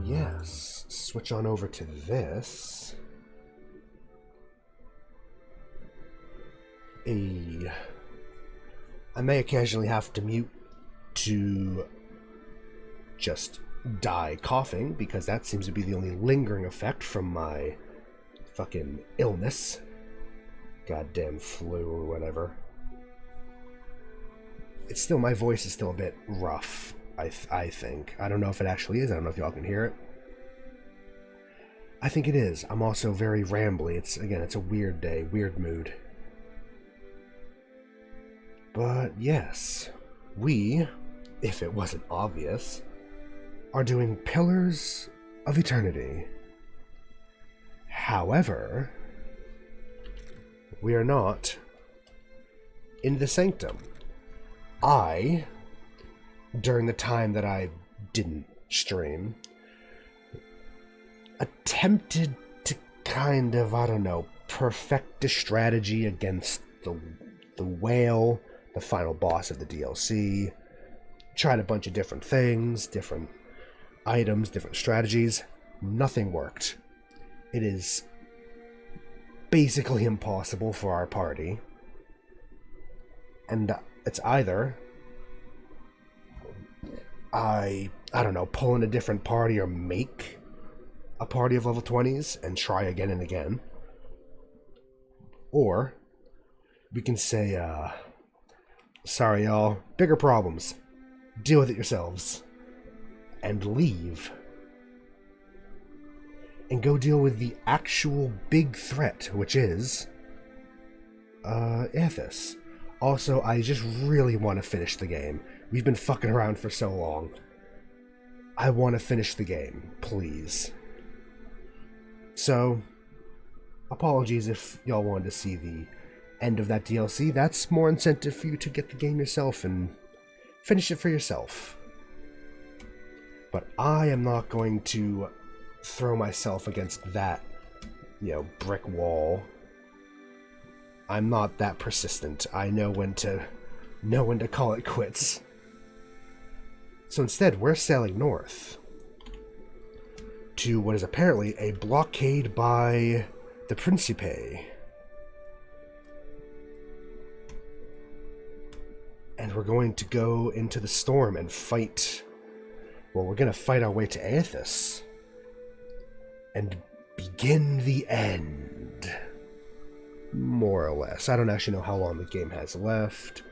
yes, switch on over to this. I may occasionally have to mute to just die coughing, because that seems to be the only lingering effect from my fucking illness. Goddamn flu or whatever. It's still, my voice is still a bit rough, I think. I don't know if it actually is. I don't know if y'all can hear it. I think it is. I'm also very rambly. It's a weird day, weird mood. But yes, we, if it wasn't obvious, are doing Pillars of Eternity. However, we are not in the Sanctum. During the time that I didn't stream, attempted to kind of, I don't know, perfect a strategy against the whale, the final boss of the DLC. Tried a bunch of different things, different items, different strategies. Nothing worked. It is basically impossible for our party. And it's either I don't know, pull in a different party or make a party of level 20s and try again and again. Or we can say, sorry y'all, bigger problems. Deal with it yourselves. And leave. And go deal with the actual big threat, which is Athos. Also, I just really want to finish the game. We've been fucking around for so long. I want to finish the game, please. So, apologies if y'all wanted to see the end of that DLC. That's more incentive for you to get the game yourself and finish it for yourself. But I am not going to throw myself against that, brick wall. I'm not that persistent. I know when to call it quits. So instead, we're sailing north to what is apparently a blockade by the Principe. And we're going to go into the storm and fight. Well, we're going to fight our way to Athos and begin the end. More or less. I don't actually know how long the game has left.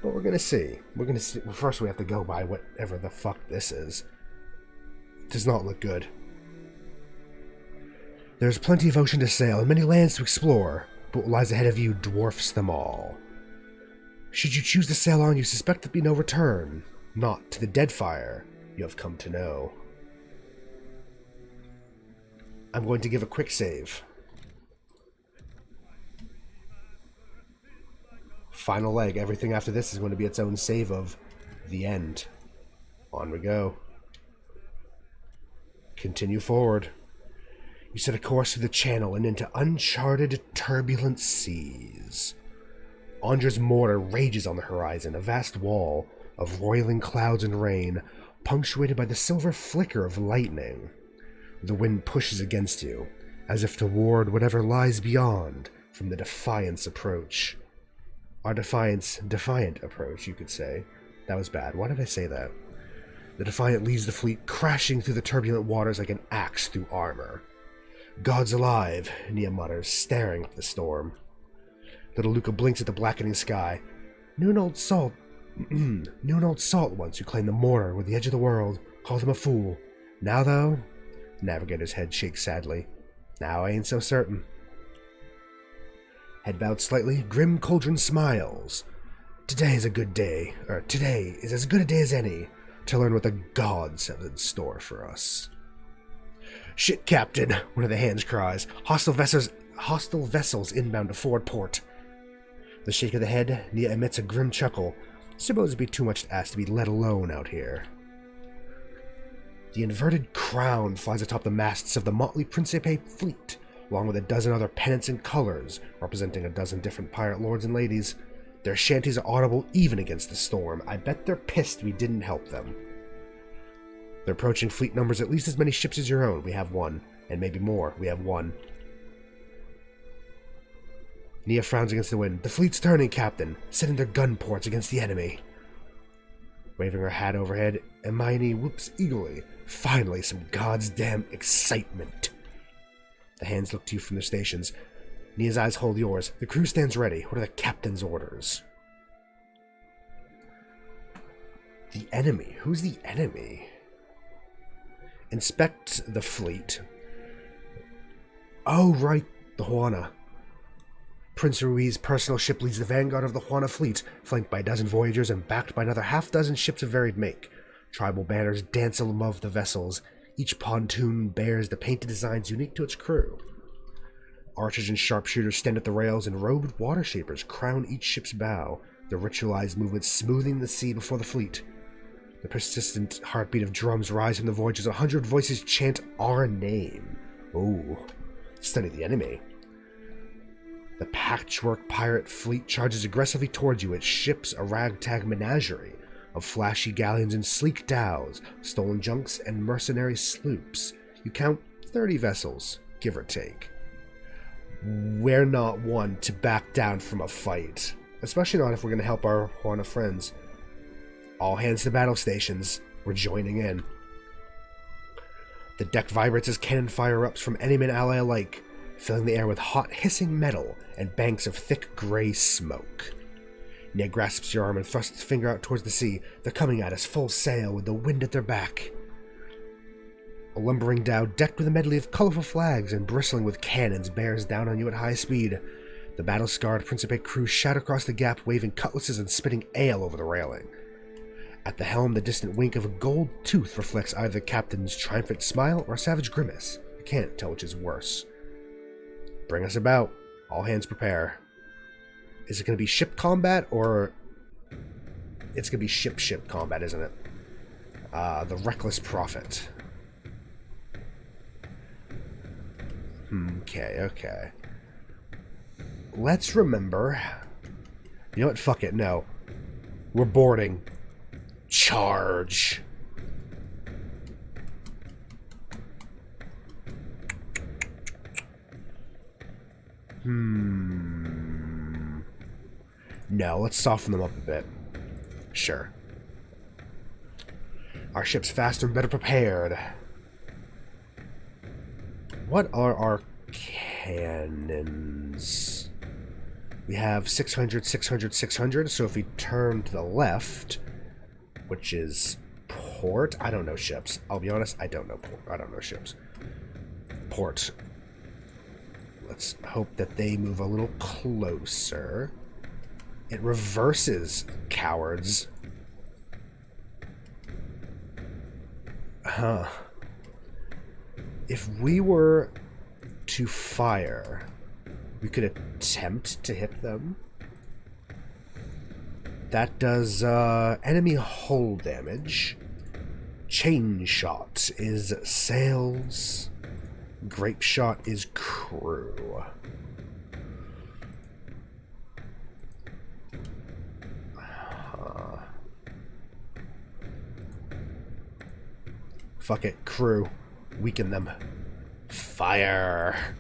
But we're going to see. Well, first we have to go by whatever the fuck this is. It does not look good. There's plenty of ocean to sail and many lands to explore, but what lies ahead of you dwarfs them all. Should you choose to sail on, you suspect there'll be no return. Not to the Deadfire you have come to know. I'm going to give a quick save. Final leg. Everything after this is going to be its own save of the end. On we go. Continue forward. You set a course through the channel and into uncharted, turbulent seas. Andra's mortar rages on the horizon, a vast wall of roiling clouds and rain, punctuated by the silver flicker of lightning. The wind pushes against you, as if to ward whatever lies beyond from the Defiant's approach. Our defiant approach, you could say. That was bad. Why did I say that? The Defiant leads the fleet crashing through the turbulent waters like an axe through armor. God's alive, Nia mutters, staring up the storm. Little Luca blinks at the blackening sky. Knew an old salt once who claimed the mortar were the edge of the world, called him a fool. Now, though? Navigator's head shakes sadly. Now I ain't so certain. Head bowed slightly, Grim Cauldron smiles. Today is as good a day as any to learn what the gods have in store for us. Shit, Captain, one of the hands cries. Hostile vessels inbound to Ford Port. The shake of the head, Nia emits a grim chuckle. Suppose it'd be too much to ask to be let alone out here. The inverted crown flies atop the masts of the motley Principe fleet, along with a dozen other pennants and colors, representing a dozen different pirate lords and ladies. Their shanties are audible even against the storm. I bet they're pissed we didn't help them. They're approaching fleet numbers at least as many ships as your own. We have one. And maybe more. We have one. Nia frowns against the wind. The fleet's turning, Captain. Setting their gun ports against the enemy. Waving her hat overhead, Hermione whoops eagerly. Finally, some goddamn excitement. The hands look to you from their stations. Nia's eyes hold yours. The crew stands ready. What are the captain's orders? The enemy? Who's the enemy? Inspect the fleet. Oh, right. The Juana. Prince Rui's personal ship leads the vanguard of the Juana fleet, flanked by a dozen voyagers and backed by another half-dozen ships of varied make. Tribal banners dance above the vessels. Each pontoon bears the painted designs unique to its crew. Archers and sharpshooters stand at the rails, and robed water shapers crown each ship's bow, their ritualized movements smoothing the sea before the fleet. The persistent heartbeat of drums rise from the voyagers. 100 voices chant our name. Ooh. Study the enemy. The patchwork pirate fleet charges aggressively towards you. Its ships a ragtag menagerie of flashy galleons and sleek dhows, stolen junks, and mercenary sloops. You count 30 vessels, give or take. We're not one to back down from a fight, especially not if we're going to help our Juana friends. All hands to battle stations. We're joining in. The deck vibrates as cannon fire erupts from enemy and ally alike, filling the air with hot, hissing metal and banks of thick gray smoke. Nia grasps your arm and thrusts a finger out towards the sea. They're coming at us full sail with the wind at their back. A lumbering dhow decked with a medley of colorful flags and bristling with cannons bears down on you at high speed. The battle-scarred Principe crew shout across the gap, waving cutlasses and spitting ale over the railing. At the helm, the distant wink of a gold tooth reflects either the captain's triumphant smile or a savage grimace. You can't tell which is worse. Bring us about. All hands prepare. Is it going to be ship combat, or... It's going to be ship combat, isn't it? The Reckless Prophet. Okay. Let's remember... You know what? Fuck it, no. We're boarding. Charge. No, let's soften them up a bit. Sure. Our ship's faster and better prepared. What are our cannons? We have 600, 600, 600, so if we turn to the left, which is port, I don't know ships. I'll be honest, I don't know port. I don't know ships. Port. Let's hope that they move a little closer. It reverses, cowards. Huh. If we were to fire, we could attempt to hit them. That does enemy hull damage. Chain shot is sails. Grape shot is crew. Fuck it, crew. Weaken them. Fire.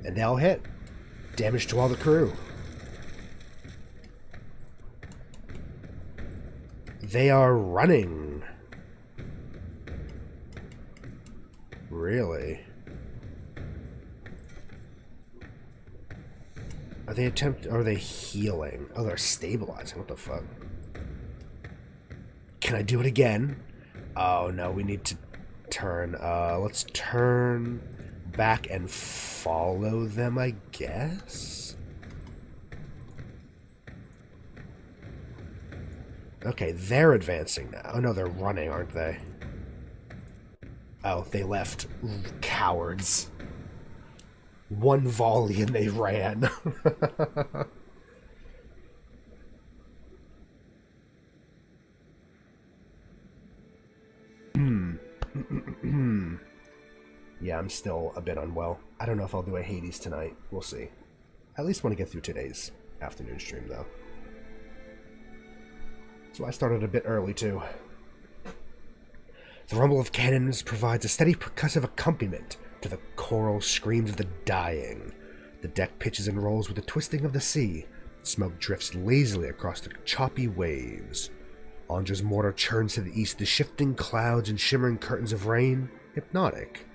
And they all hit. Damage to all the crew. They are running. Really? Are they are they healing? Oh, they're stabilizing. What the fuck? Can I do it again? Oh no, we need to turn. Let's turn back and follow them, I guess? Okay, they're advancing now. Oh no, they're running, aren't they? Oh, they left. Cowards. One volley and they ran. Yeah, I'm still a bit unwell. I don't know if I'll do a Hades tonight. We'll see. I at least want to get through today's afternoon stream, though. So I started a bit early, too. The rumble of cannons provides a steady percussive accompaniment to the choral screams of the dying. The deck pitches and rolls with the twisting of the sea. Smoke drifts lazily across the choppy waves. Andra's mortar churns to the east, the shifting clouds and shimmering curtains of rain, hypnotic.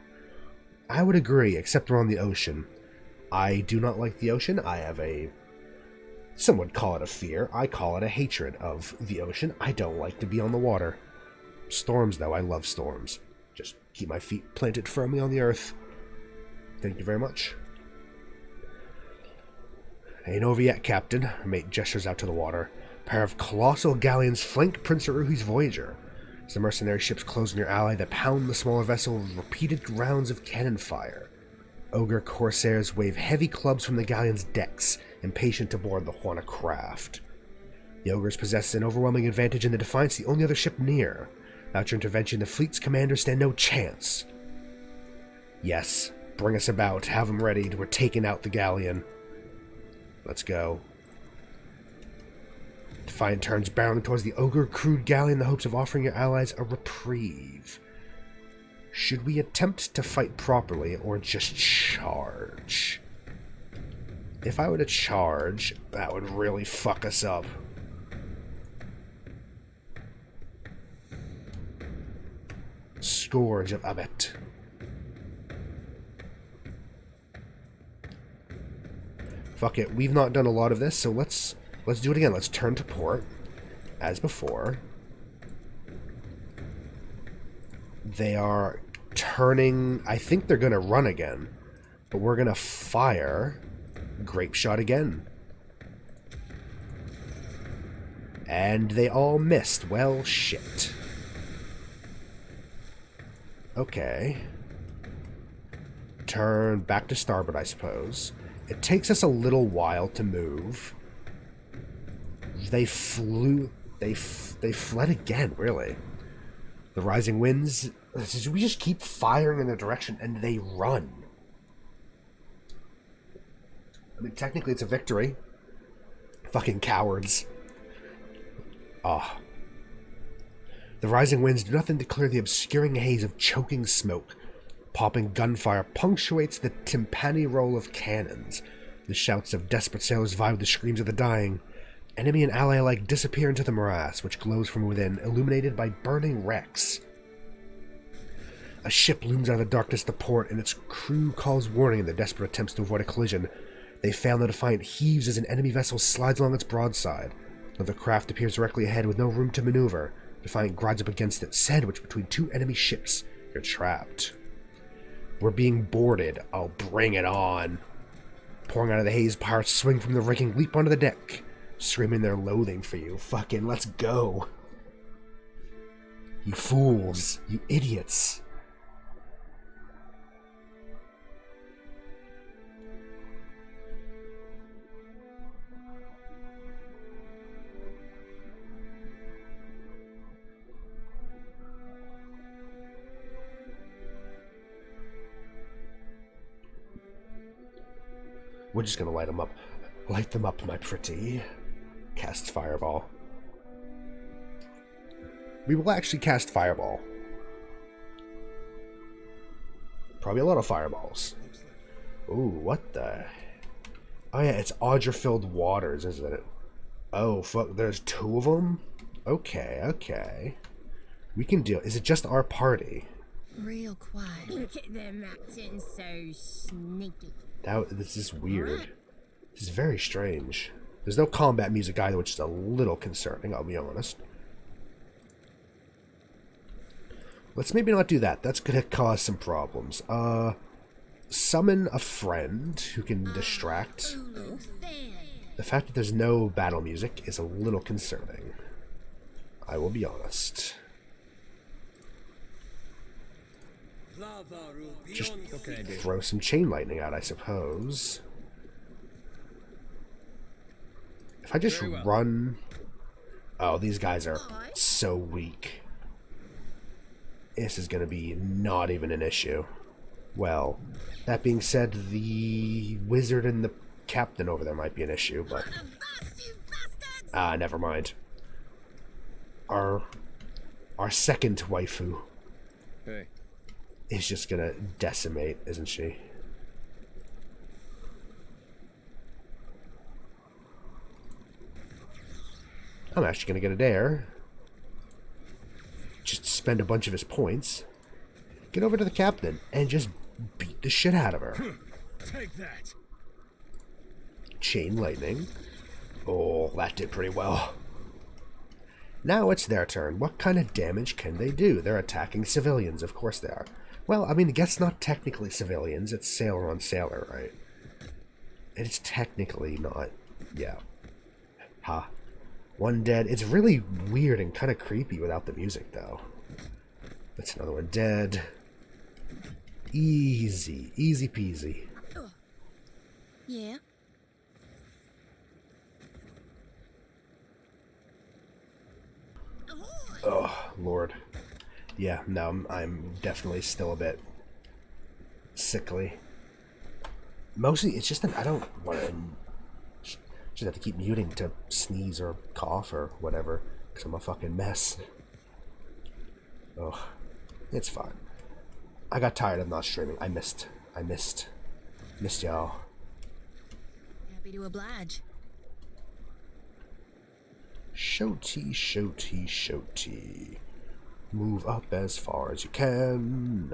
I would agree, except we're on the ocean. I do not like the ocean. I have some would call it a fear. I call it a hatred of the ocean. I don't like to be on the water. Storms, though, I love storms. Just keep my feet planted firmly on the earth. Thank you very much. Ain't over yet, Captain. Her mate gestures out to the water. A pair of colossal galleons flank Prince Aruhi's Voyager. As the mercenary ships close on your ally, they pound the smaller vessel with repeated rounds of cannon fire. Ogre corsairs wave heavy clubs from the galleon's decks, impatient to board the Juana craft. The ogres possess an overwhelming advantage in the Defiance, the only other ship near. Without your intervention, the fleet's commanders stand no chance. Yes, bring us about. Have them ready. We're taking out the galleon. Let's go. Defiant turns barreling towards the ogre-crewed galleon in the hopes of offering your allies a reprieve. Should we attempt to fight properly, or just charge? If I were to charge, that would really fuck us up. Scourge of Abbott. Fuck it, we've not done a lot of this, so let's do it again. Let's turn to port, as before. They are turning... I think they're going to run again, but we're going to fire grape shot again. And they all missed. Well, shit. Okay. Turn back to starboard, I suppose. It takes us a little while to move. They fled again, really. The rising winds, we just keep firing in their direction and they run. I mean, technically it's a victory. Fucking cowards. Ah. The rising winds do nothing to clear the obscuring haze of choking smoke. Popping gunfire punctuates the timpani roll of cannons. The shouts of desperate sailors vie with the screams of the dying. Enemy and ally alike disappear into the morass, which glows from within, illuminated by burning wrecks. A ship looms out of the darkness to port, and its crew calls warning in their desperate attempts to avoid a collision. They fail, and the Defiant heaves as an enemy vessel slides along its broadside. Another craft appears directly ahead with no room to maneuver. Defiant glides up against it, sandwiched between two enemy ships. You're trapped. We're being boarded. Oh, bring it on. Pouring out of the haze, pirates swing from the rigging, leap onto the deck, screaming their loathing for you. Fucking let's go. You fools. You idiots. We're just gonna light them up. Light them up, my pretty. Casts Fireball. We will actually cast Fireball. Probably a lot of fireballs. Ooh, what the... Oh yeah, it's Audra-filled waters, isn't it? Oh, fuck, there's two of them? Okay, okay. We can deal... Is it just our party? Real quiet. Look at them acting so sneaky. This is weird. This is very strange. There's no combat music either, which is a little concerning, I'll be honest. Let's maybe not do that. That's gonna cause some problems. Summon a friend who can distract. The fact that there's no battle music is a little concerning. I will be honest. Just throw some chain lightning out, I suppose. If I just run... Oh, these guys are so weak. This is going to be not even an issue. Well, that being said, the wizard and the captain over there might be an issue, but... never mind. our second waifu Hey. is just gonna decimate, isn't she? I'm actually gonna get a dare. Just spend a bunch of his points. Get over to the captain and just beat the shit out of her. Take that. Chain lightning. Oh, that did pretty well. Now it's their turn. What kind of damage can they do? They're attacking civilians. Of course they are. Well, I mean, I guess not technically civilians. It's sailor on sailor, right? It's technically not. Yeah. Ha. One dead. It's really weird and kind of creepy without the music, though. That's another one dead. Easy. Easy peasy. Yeah. Oh, Lord. Yeah, no, I'm definitely still a bit sickly. Mostly, it's just that I don't want to... Just have to keep muting to sneeze or cough or whatever, because I'm a fucking mess. Oh, it's fine. I got tired of not streaming. I missed y'all. Happy to oblige. Shoti, shoti, shoti. Move up as far as you can.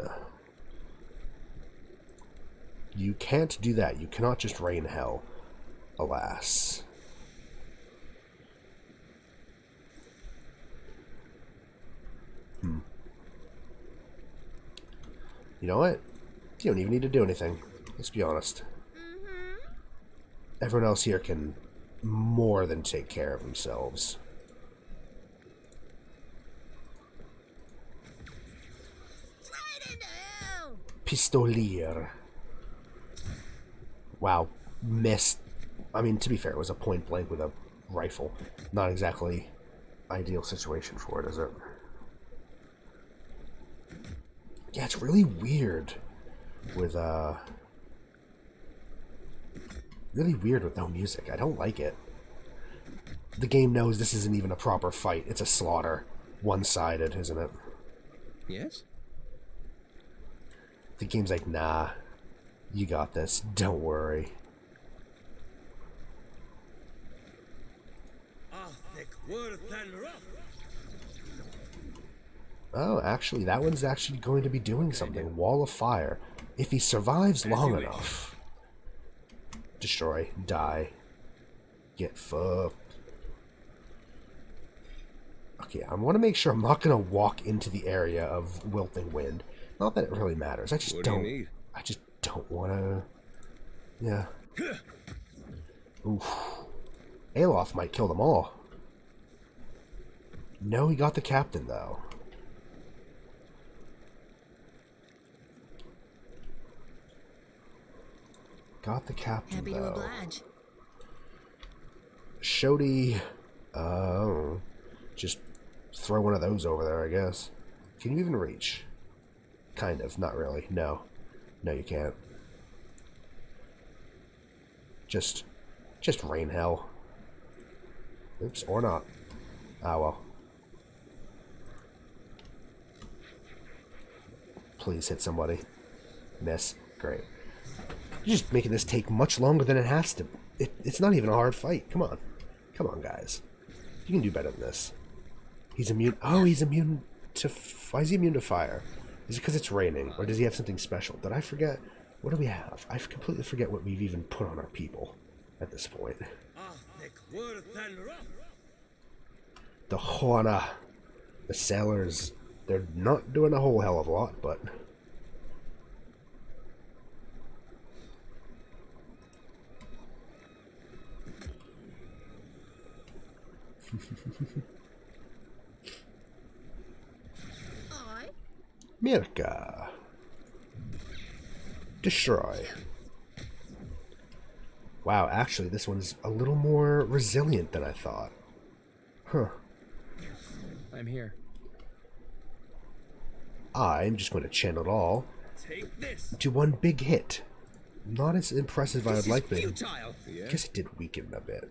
You can't do that. You cannot just rain hell. Alas. You know what? You don't even need to do anything. Let's be honest. Everyone else here can more than take care of themselves. Pistolier. Wow. Missed. I mean, to be fair, it was a point blank with a rifle. Not exactly ideal situation for it, is it? Yeah, it's really weird with, really weird with no music. I don't like it. The game knows this isn't even a proper fight. It's a slaughter. One-sided, isn't it? Yes? The game's like, nah, you got this. Don't worry. Oh, actually, that one's actually going to be doing something. Wall of fire. If he survives long enough. Destroy. Die. Get fucked. Okay, I want to make sure I'm not going to walk into the area of wilting wind. Not that it really matters. I just don't. I just don't want to. Yeah. Oof. Alof might kill them all. No, he got the captain though. Got the captain Happy though. to oblige. Shodi. Just throw one of those over there, I guess. Can you even reach? Kind of, not really. No. No, you can't. Just rain hell. Oops, or not. Ah, well. Please hit somebody. Miss. Great. You're just making this take much longer than it has to. It's not even a hard fight. Come on. Come on, guys. You can do better than this. He's immune. Oh, he's immune to... Why is he immune to fire? Is it because it's raining? Or does he have something special? Did I forget? What do we have? I completely forget what we've even put on our people at this point. The Juana. The sailors. They're not doing a whole hell of a lot, but... Mirka. Destroy. Wow, actually, this one's a little more resilient than I thought. Huh. I'm here. I'm just going to channel it all to one big hit. Not as impressive as I'd like, but I guess it did weaken a bit.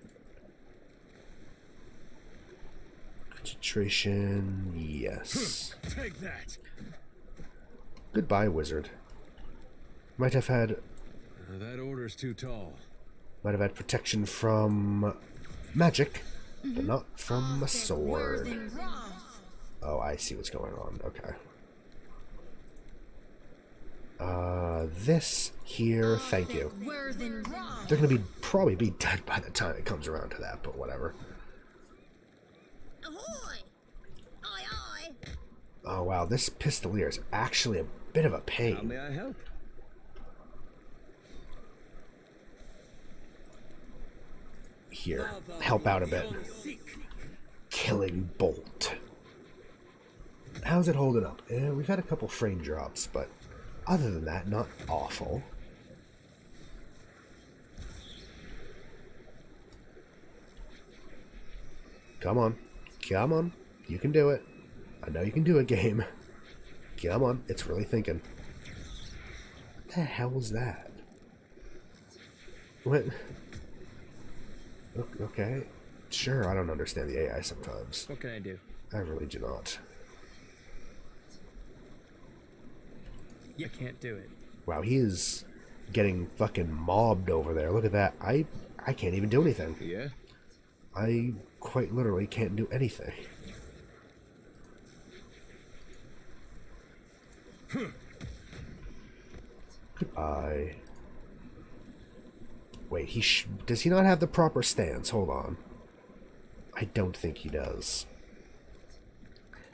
Concentration, yes. Take that. Goodbye, wizard. Might have had That order's too tall. protection from magic, but not from a sword. Oh, I see what's going on. Okay. This here, thank you. They're gonna probably be dead by the time it comes around to that, but whatever. Oh wow, this pistolier is actually a bit of a pain. How may I help? Here, help out a bit. Killing bolt. How's it holding up? We've had a couple frame drops, but other than that, not awful. Come on. Come on. You can do it. I know you can do it, game. Come on. It's really thinking. What the hell was that? What? Okay. Sure, I don't understand the AI sometimes. What can I do? I really do not. You can't do it. Wow, he is getting fucking mobbed over there. Look at that. I can't even do anything. Yeah? I quite literally can't do anything. Goodbye. Wait, does he not have the proper stance? Hold on. I don't think he does.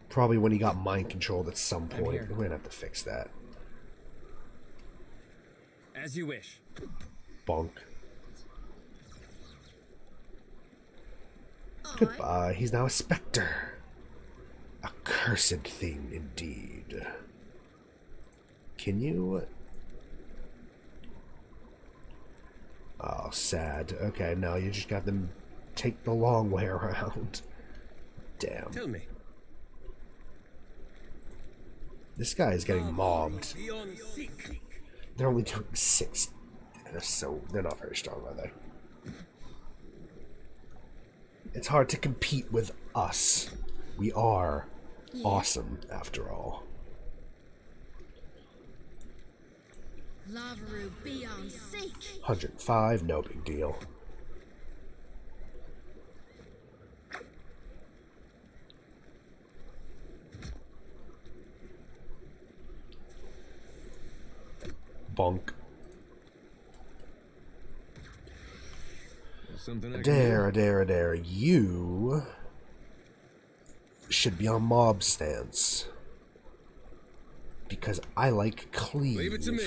Probably when he got mind controlled at some point. We're gonna have to fix that. As you wish. Bonk. Goodbye. He's now a specter. A cursed thing indeed. Can you... Oh, sad. Okay, no, you just got them take the long way around. Damn. Tell me. This guy is getting mobbed. They're only doing 6. They're not very strong, are they? It's hard to compete with us. We are awesome, after all. 105, no big deal. Bonk. Adair. You should be on mob stance. Because I like cleave. Leave it to me.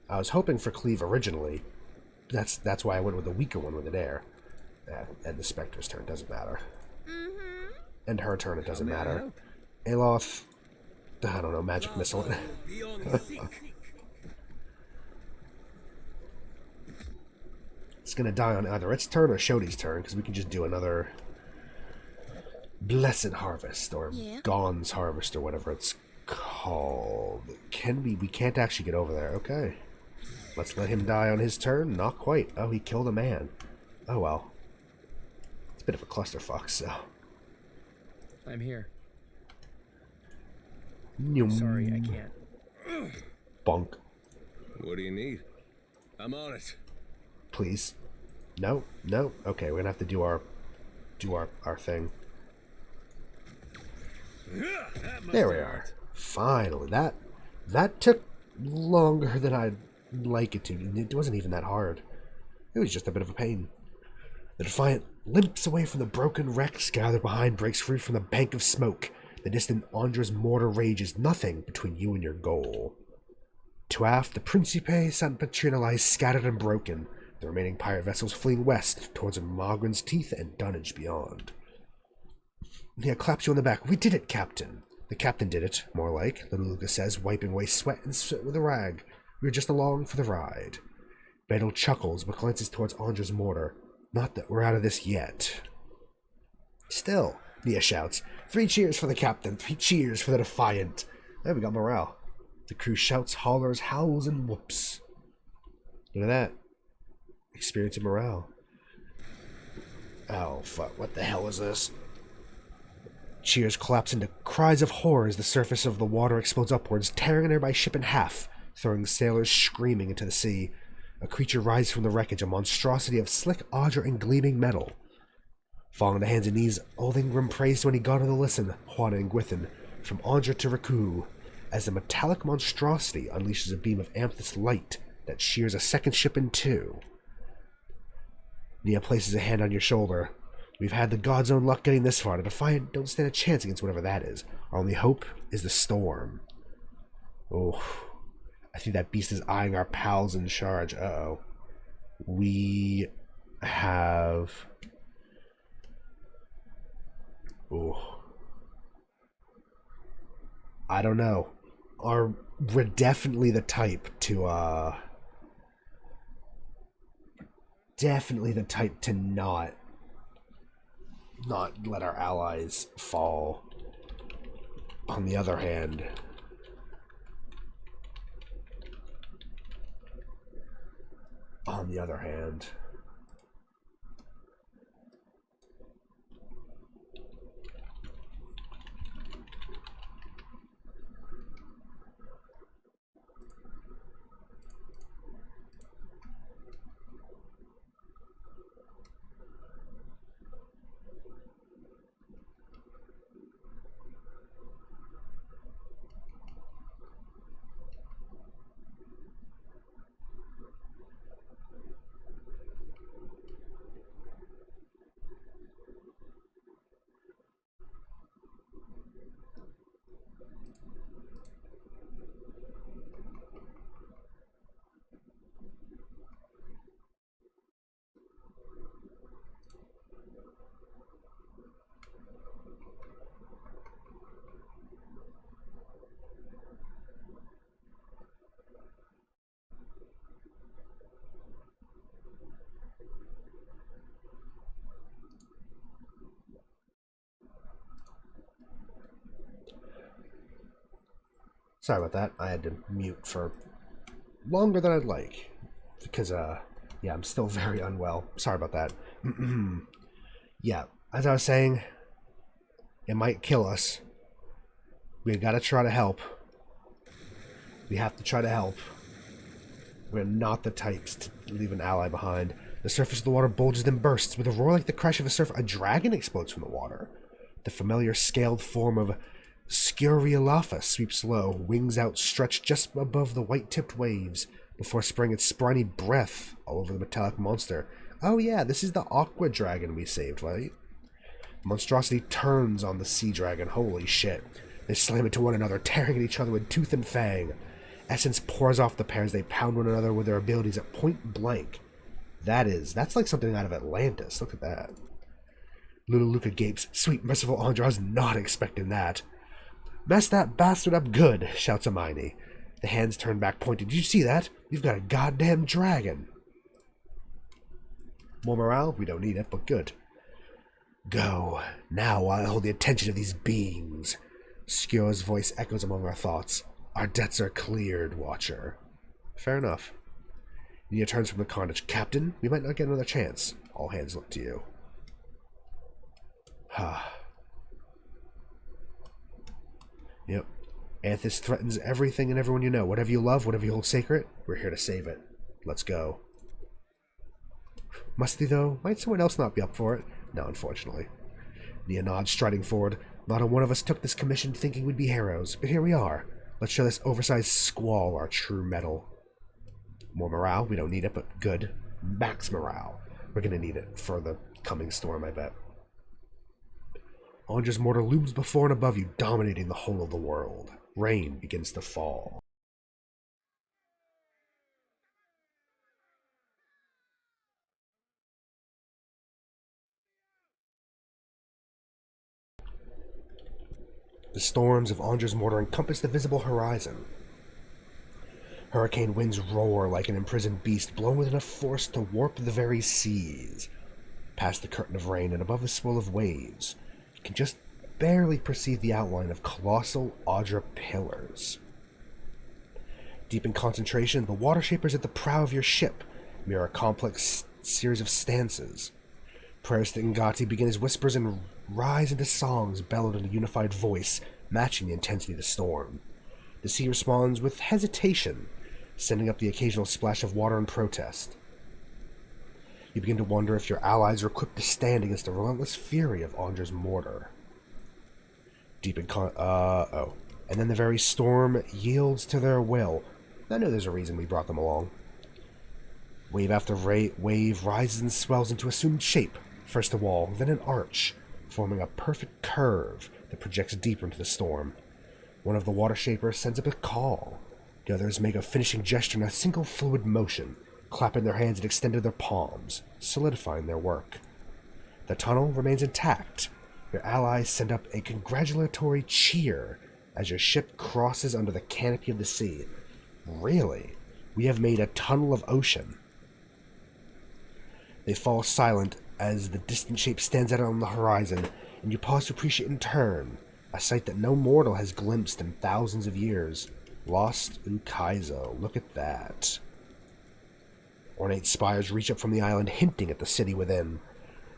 I was hoping for cleave originally. That's why I went with the weaker one with Adair. And the Spectre's turn doesn't matter. And her turn it doesn't matter. Aloth, I don't know, magic missile. It's gonna die on either its turn or Shodi's turn, because we can just do another Blessed Harvest, or Gon's Harvest, or whatever it's called. Can we? We can't actually get over there. Okay. Let's let him die on his turn. Not quite. Oh, he killed a man. Oh well. It's a bit of a clusterfuck, so. I'm here. Nyum. Sorry, I can't. Bonk. What do you need? I'm on it. Please. No. Okay, we're gonna have to do our thing. There we are. Finally, that took longer than I'd like it to. It wasn't even that hard. It was just a bit of a pain. The Defiant limps away from the broken wrecks gathered behind, breaks free from the bank of smoke. The distant Andra's mortar rages, nothing between you and your goal. To aft, the Principe San Petrina lies scattered and broken, the remaining pirate vessels fleeing west towards Magran's teeth and dunnage beyond. Nia claps you on the back. We did it, Captain. The captain did it, more like, little Lucas says, wiping away sweat and sweat with a rag. We were just along for the ride. Bedel chuckles, but glances towards Andra's mortar. Not that we're out of this yet. Still, Nia shouts, 3 cheers for the captain, 3 cheers for the Defiant. There we got morale. The crew shouts, hollers, howls, and whoops. Look at that. Experience of morale. Oh, fuck. What the hell is this? Cheers collapse into cries of horror as the surface of the water explodes upwards, tearing a nearby ship in half, throwing sailors screaming into the sea. A creature rises from the wreckage, a monstrosity of slick odor and gleaming metal. Falling to hands and knees, Oldingrim prays to any god of the listen, Juana and Gwithin, from Andra to Raku, as the metallic monstrosity unleashes a beam of amethyst light that shears a second ship in two. Nia places a hand on your shoulder. We've had the god's own luck getting this far. To Defiant, don't stand a chance against whatever that is. Our only hope is the storm. Oh, I think that beast is eyeing our pals in charge. Uh-oh. We have... Oh. I don't know. We're definitely the type to, definitely the type to not let our allies fall. On the other hand, sorry about that. I had to mute for longer than I'd like. Because, yeah, I'm still very unwell. Sorry about that. Yeah, as I was saying, it might kill us. We gotta try to help. We have to try to help. We're not the types to leave an ally behind. The surface of the water bulges and bursts. With a roar like the crash of a surf, a dragon explodes from the water. The familiar scaled form of Scuriolafa sweeps low, wings outstretched just above the white-tipped waves, before spraying its spiny breath all over the metallic monster. Oh yeah, this is the aqua dragon we saved, right? The monstrosity turns on the sea dragon. Holy shit. They slam into one another, tearing at each other with tooth and fang. Essence pours off the pair as they pound one another with their abilities at point blank. That's like something out of Atlantis. Look at that. Little Luca gapes. Sweet, merciful Andra, I was not expecting that. Mess that bastard up good, shouts Hermione. The hands turn back pointed. Did you see that? We've got a goddamn dragon. More morale? We don't need it, but good. Go. Now I'll hold the attention of these beings. Skio's voice echoes among our thoughts. Our debts are cleared, Watcher. Fair enough. Nia turns from the carnage. Captain, we might not get another chance. All hands look to you. Yep. Anthus threatens everything and everyone you know. Whatever you love, whatever you hold sacred, we're here to save it. Let's go. Musty, though? Might someone else not be up for it? No, unfortunately. Nia nods, striding forward. Not a one of us took this commission thinking we'd be heroes, but here we are. Let's show this oversized squall our true mettle. More morale? We don't need it, but good. Max morale. We're gonna need it for the coming storm, I bet. Andra's mortar looms before and above you, dominating the whole of the world. Rain begins to fall. The storms of Andra's mortar encompass the visible horizon. Hurricane winds roar like an imprisoned beast, blown with enough force to warp the very seas. Past the curtain of rain and above the swirl of waves, you can just barely perceive the outline of colossal Audra pillars. Deep in concentration, the water shapers at the prow of your ship mirror a complex series of stances. Prayers to Ngati begin as whispers and rise into songs bellowed in a unified voice, matching the intensity of the storm. The sea responds with hesitation, sending up the occasional splash of water in protest. You begin to wonder if your allies are equipped to stand against the relentless fury of Andra's mortar. And then the very storm yields to their will. I know there's a reason we brought them along. Wave after wave rises and swells into assumed shape, first a wall, then an arch, forming a perfect curve that projects deeper into the storm. One of the water shapers sends up a call. The others make a finishing gesture in a single fluid motion, clapping their hands and extending their palms, solidifying their work. The tunnel remains intact. Your allies send up a congratulatory cheer as your ship crosses under the canopy of the sea. Really? We have made a tunnel of ocean. They fall silent as the distant shape stands out on the horizon, and you pause to appreciate in turn a sight that no mortal has glimpsed in thousands of years. Lost Ukaizo. Look at that. Ornate spires reach up from the island, hinting at the city within.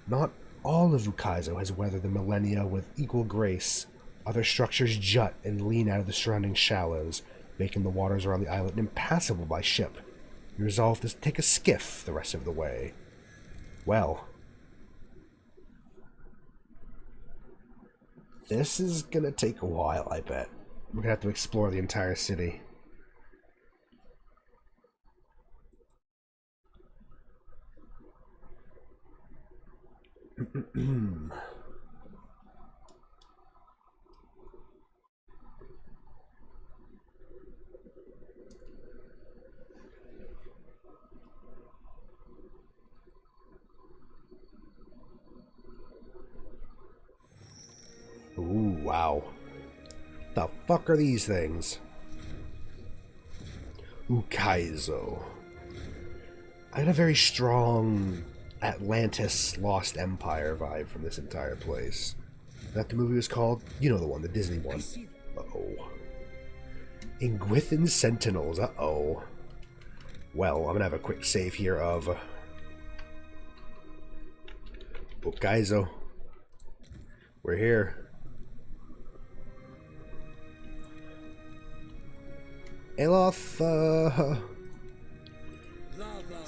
Not all of Ukaizo has weathered the millennia with equal grace. Other structures jut and lean out of the surrounding shallows, making the waters around the island impassable by ship. You resolve to take a skiff the rest of the way. Well, this is gonna take a while, I bet. We're gonna have to explore the entire city. Ooh, wow. The fuck are these things? Ukaizo. I had a very strong Atlantis Lost Empire vibe from this entire place. That the movie was called? You know the one, the Disney one. Uh-oh. Ingwithan Sentinels, uh-oh. Well, I'm gonna have a quick save here of Ukaizo. We're here. Alof,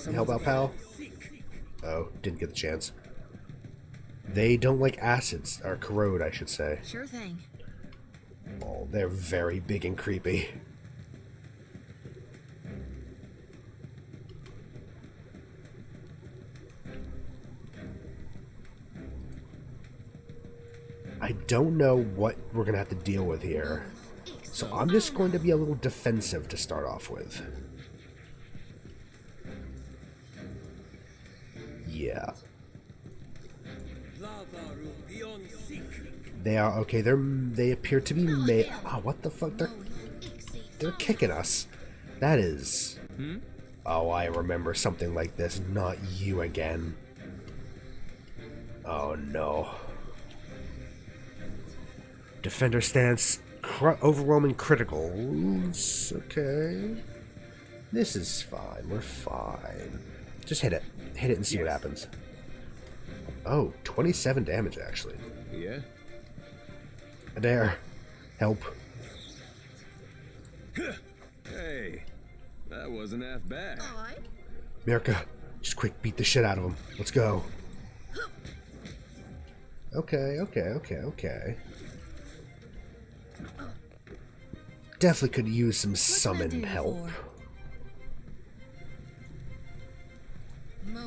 can you help out, pal? Oh, didn't get the chance. They don't like acids, or corrode, I should say. Sure thing. Oh, they're very big and creepy. I don't know what we're gonna have to deal with here. So I'm just going to be a little defensive to start off with. Yeah. They are okay. They appear to be made. Oh, what the fuck? They're kicking us. That is. Oh, I remember something like this. Not you again. Oh no. Defender stance. Overwhelming criticals. Okay. This is fine. We're fine. Just hit it. Hit it and see what happens. Oh, 27 damage actually. Yeah? Adair. Help. Hey, that wasn't half bad. Mirka, just quick beat the shit out of him. Let's go. Okay. Definitely could use some summoned help.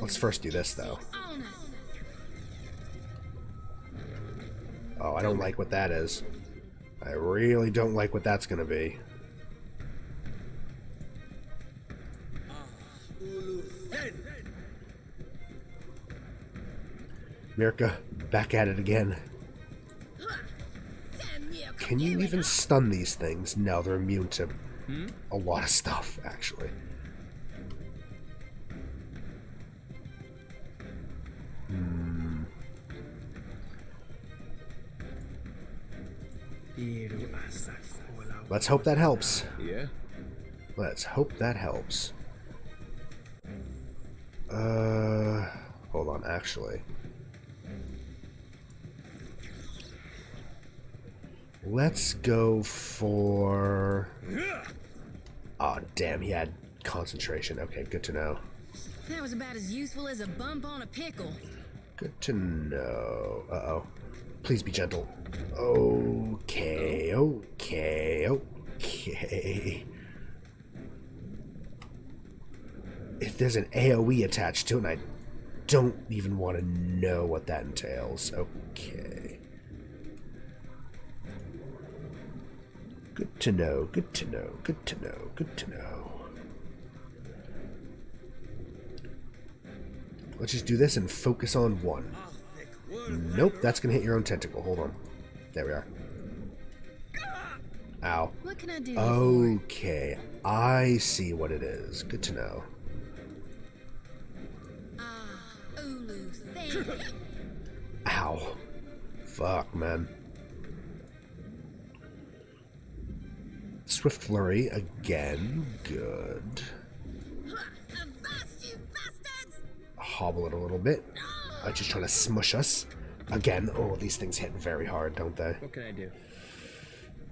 Let's first do this, though. Oh, I don't like what that is. I really don't like what that's gonna be. Mirka, back at it again. Can you even stun these things? No, they're immune to a lot of stuff, actually. Let's hope that helps. Yeah? Let's hope that helps. Hold on, actually. Let's go for... Oh, damn, he had concentration. Okay, good to know. That was about as useful as a bump on a pickle. Good to know. Uh-oh. Please be gentle. Okay, okay, okay. If there's an AoE attached to it, and I don't even want to know what that entails. Okay. Good to know, good to know, good to know, good to know. Let's just do this and focus on one. Nope, that's going to hit your own tentacle. Hold on. There we are. Ow. What can I do? Okay, I see what it is. Good to know. Ulu, thank you. Ow. Fuck, man. Swift Flurry again. Good. Avast, you bastards! Hobble it a little bit. Just trying to smush us. Again. Oh, these things hit very hard, don't they? What can I do?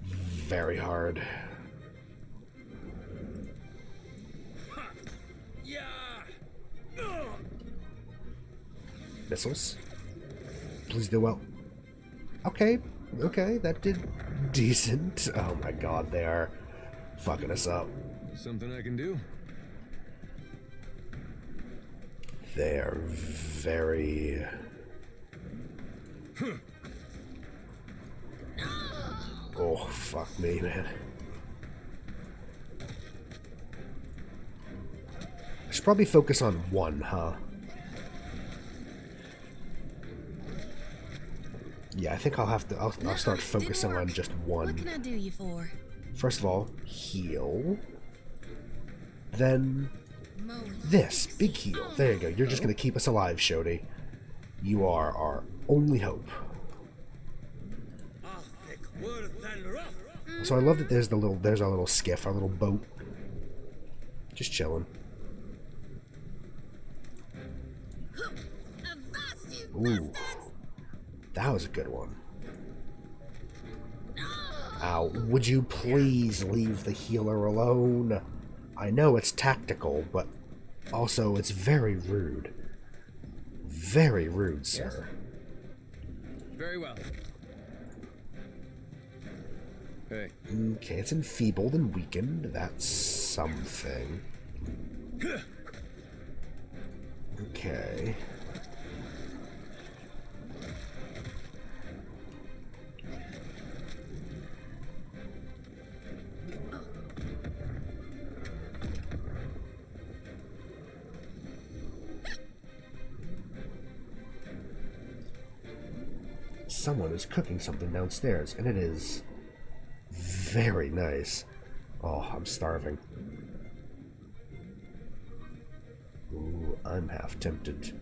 Very hard. Missiles. Please do well. Okay. Okay, that did decent. Oh my god, they are fucking us up. Something I can do? They are very... Oh, fuck me, man. I should probably focus on one, huh? Yeah, I think I'll have to... I'll start focusing on just one. What can I do you for? First of all, heal. Then... this. Big heal. There you go. You're just going to keep us alive, Shodi. You are our only hope. So I love that there's our little skiff, our little boat. Just chilling. Ooh. That was a good one. Ow. Would you please leave the healer alone? I know it's tactical, but also it's very rude. Very rude, sir. Very well. Hey. Okay, it's enfeebled and weakened. That's something. Okay. Someone is cooking something downstairs, and it is very nice. Oh, I'm starving. Ooh, I'm half tempted.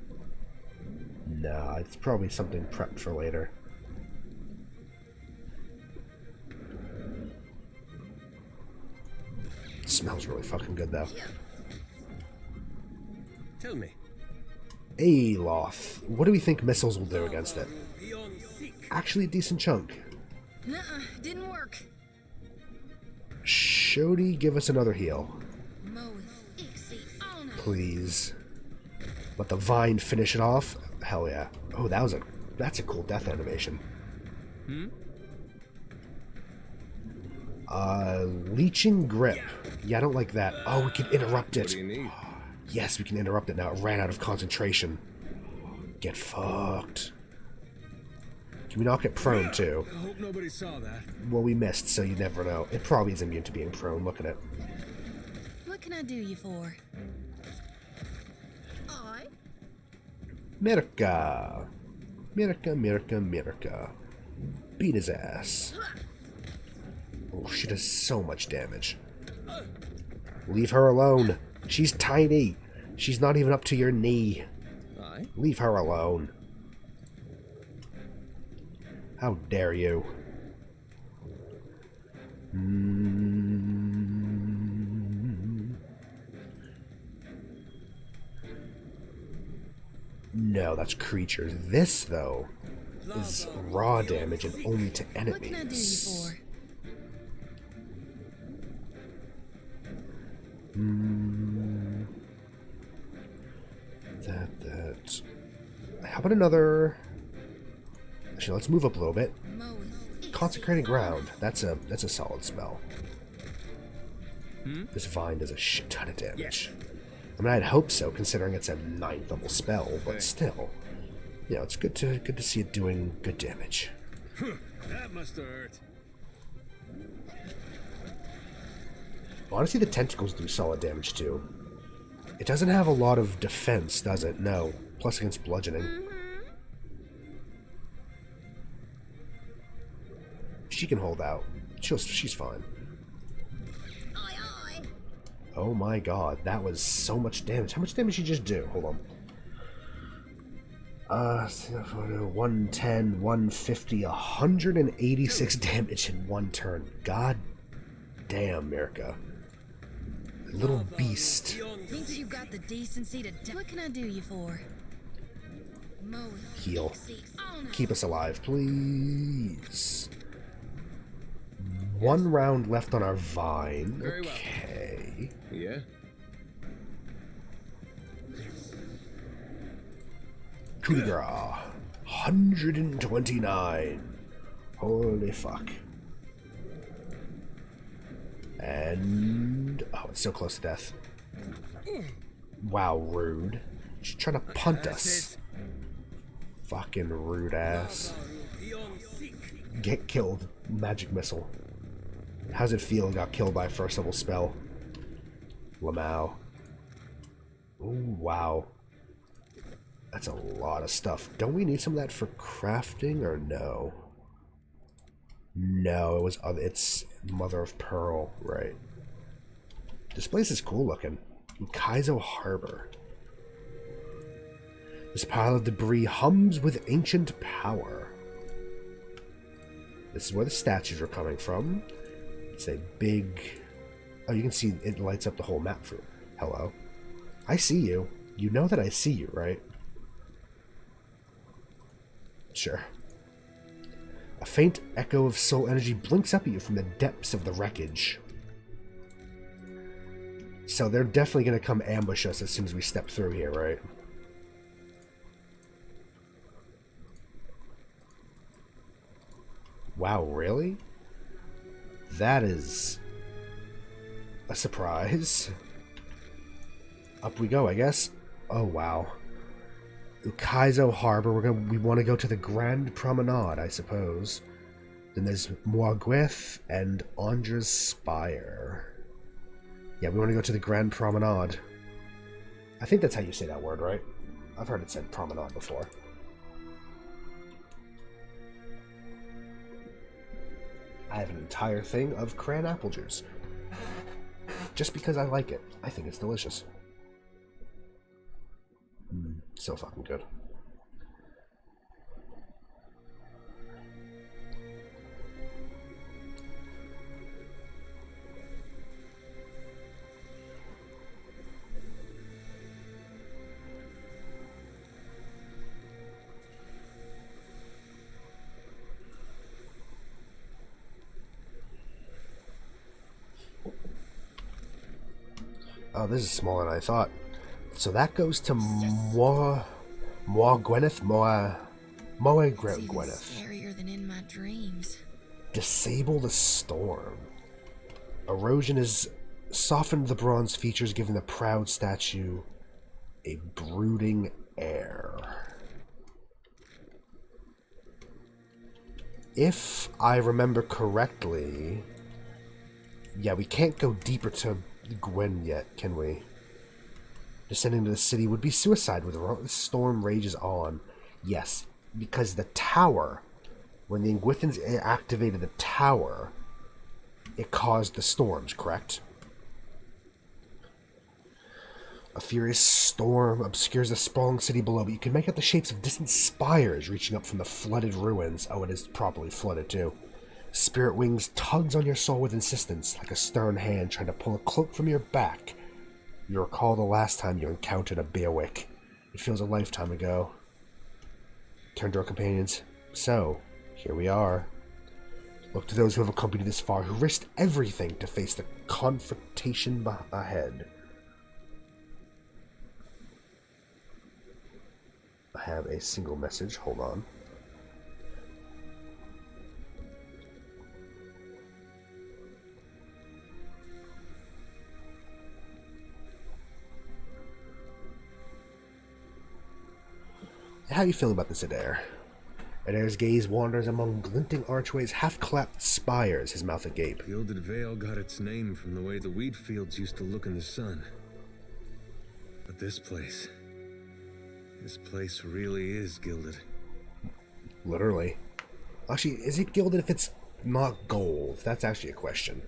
Nah, it's probably something prepped for later. It smells really fucking good, though. Tell me. Aloth. What do we think missiles will do against it? Actually, a decent chunk. Nuh-uh, didn't work. Shodi, give us another heal. Please. Let the vine finish it off. Hell yeah. Oh, that's a cool death animation. Leeching grip. Yeah, I don't like that. Oh, we can interrupt What it. do you need? Yes, we can interrupt it now. It ran out of concentration. Get fucked. Can we knock it prone, too? I hope nobody saw that. Well, we missed, so you never know. It probably is immune to being prone. Look at it. What can I do you for? I? Mirka. Mirka, Mirka, Mirka. Beat his ass. Oh, she does so much damage. Leave her alone. She's tiny. She's not even up to your knee. Aye. Leave her alone. How dare you? No, that's creatures. This, though, is raw damage and only to What can I do you enemies. for? That. How about another? Actually, let's move up a little bit. Consecrating Ground. That's a solid spell. This vine does a shit ton of damage. I mean, I'd hope so, considering it's a 9th level spell, but still, you know, it's good to see it doing good damage. That must have hurt. Honestly, the tentacles do solid damage too. It doesn't have a lot of defense, does it? No. Plus against bludgeoning. She can hold out. She's fine. Oh my god, that was so much damage. How much damage did you just do? Hold on. 110, 150, 186 damage in one turn. God damn, Mirka. Little beast. Think you got the decency to what can I do you for? Heal. Keep us alive, please. One round left on our vine. Okay. Yeah? Coup de grace. 129. Holy fuck. And... oh, it's so close to death. Wow, rude. She's trying to punt us. Fucking rude ass. Get killed. Magic missile. How's it feel? Got killed by a first level spell. Lamau. Ooh, wow. That's a lot of stuff. Don't we need some of that for crafting or no? No, it's Mother of Pearl, right. This place is cool looking. Kaizo Harbor. This pile of debris hums with ancient power. This is where the statues are coming from. It's a big... oh, you can see it lights up the whole map for... hello. I see you. You know that I see you, right? Sure. A faint echo of soul energy blinks up at you from the depths of the wreckage. So they're definitely going to come ambush us as soon as we step through here, right? Wow, really? That is a surprise. Up we go, I guess. Oh, wow. Kaizo Harbor. We want to go to the Grand Promenade, I suppose. Then there's Moagueth and Andra's Spire. Yeah, we want to go to the Grand Promenade. I think that's how you say that word, right? I've heard it said promenade before. I have an entire thing of cran apple juice. Just because I like it. I think it's delicious. So fucking good. Oh, this is smaller than I thought. So that goes to Gwyneth. Scarier than in my dreams. Disable the storm. Erosion has softened the bronze features, giving the proud statue a brooding air. If I remember correctly, yeah, we can't go deeper to Gwen yet, can we? Descending to the city would be suicide with the storm rages on. Yes, because the tower, when the Ingwithans activated the tower, it caused the storms, correct? A furious storm obscures the sprawling city below, but you can make out the shapes of distant spires reaching up from the flooded ruins. Oh, it is properly flooded, too. Spirit Wings tugs on your soul with insistence, like a stern hand trying to pull a cloak from your back. You recall the last time you encountered a Beerwick. It feels a lifetime ago. Turn to our companions. So, here we are. Look to those who have accompanied this far, who risked everything to face the confrontation ahead. I have a single message. Hold on. How are you feeling about this, Adair? Adair's gaze wanders among glinting archways, half-clapped spires, his mouth agape. Gilded Vale got its name from the way the wheat fields used to look in the sun. But this place really is gilded. Literally. Actually, is it gilded if it's not gold? That's actually a question.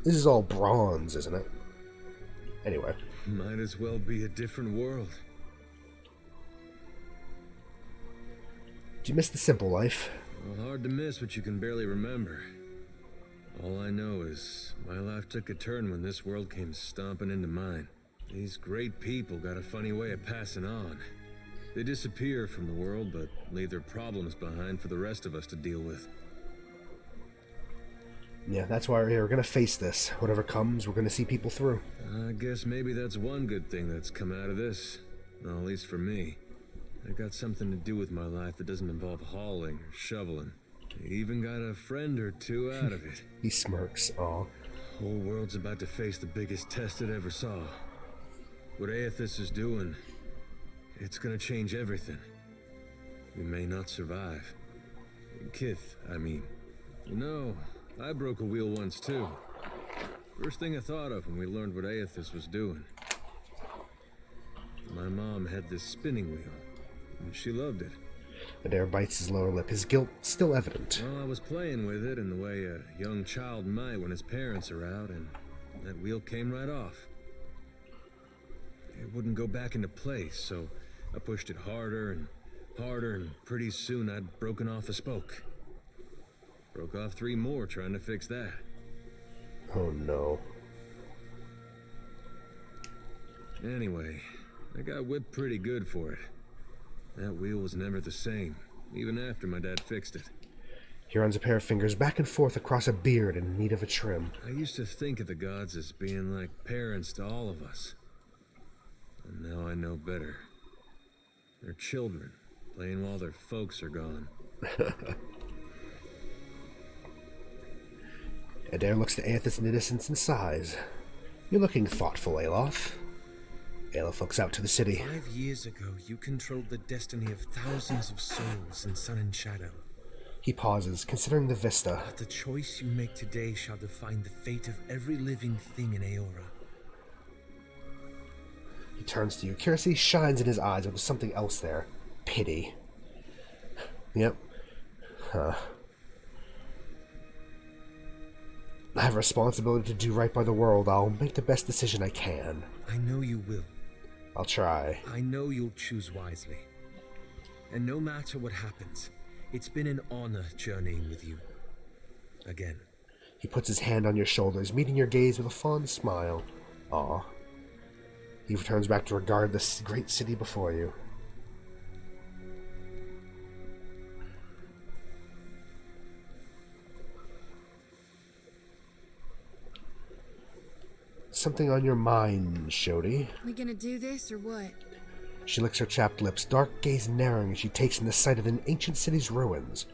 This is all bronze, isn't it? Anyway. Might as well be a different world. Do you miss the simple life? Well, hard to miss what you can barely remember. All I know is my life took a turn when this world came stomping into mine. These great people got a funny way of passing on. They disappear from the world, but leave their problems behind for the rest of us to deal with. Yeah, that's why we're here. We're gonna face this. Whatever comes, we're gonna see people through. I guess maybe that's one good thing that's come out of this. Well, at least for me. I got something to do with my life that doesn't involve hauling or shoveling. I even got a friend or two out of it. He smirks. Aw. Whole world's about to face the biggest test it ever saw. What Aethys is doing, it's gonna change everything. We may not survive. Kith, I mean. No, I broke a wheel once too. First thing I thought of when we learned what Aethys was doing. My mom had this spinning wheel, and she loved it. Adair bites his lower lip, his guilt still evident. Well, I was playing with it in the way a young child might when his parents are out, and that wheel came right off. It wouldn't go back into place, so I pushed it harder, and pretty soon I'd broken off a spoke. Broke off 3 more trying to fix that. Oh no. Anyway, I got whipped pretty good for it. That wheel was never the same, even after my dad fixed it. He runs a pair of fingers back and forth across a beard in need of a trim. I used to think of the gods as being like parents to all of us. And now I know better. They're children, playing while their folks are gone. Adair looks to Aethys in innocence and sighs. You're looking thoughtful, Aloth. Aloth looks out to the city. 5 years ago, you controlled the destiny of thousands of souls in sun and shadow. He pauses, considering the vista. But the choice you make today shall define the fate of every living thing in Aora. He turns to you. Curiosity shines in his eyes, but there's something else there. Pity. Yep. I have a responsibility to do right by the world. I'll make the best decision I can. I know you will. I'll try. I know you'll choose wisely. And no matter what happens, it's been an honor journeying with you. Again. He puts his hand on your shoulders, meeting your gaze with a fond smile. Aw. He returns back to regard this great city before you. Something on your mind, Shodi? We gonna do this or what? She licks her chapped lips, dark gaze narrowing as she takes in the sight of an ancient city's ruins.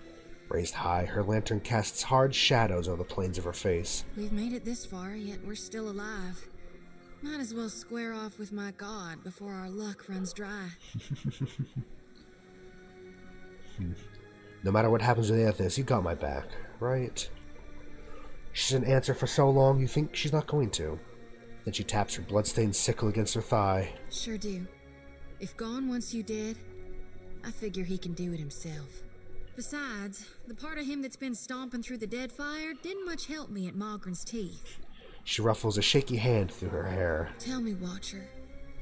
Raised high, her lantern casts hard shadows over the plains of her face. We've made it this far, yet we're still alive. Might as well square off with my god before our luck runs dry. No matter what happens with Aethys, you got my back, right? She didn't answer for so long you think she's not going to. Then she taps her bloodstained sickle against her thigh. Sure do. If Gon wants you dead, I figure he can do it himself. Besides, the part of him that's been stomping through the Deadfire didn't much help me at Malgren's teeth. She ruffles a shaky hand through her hair. Tell me, Watcher,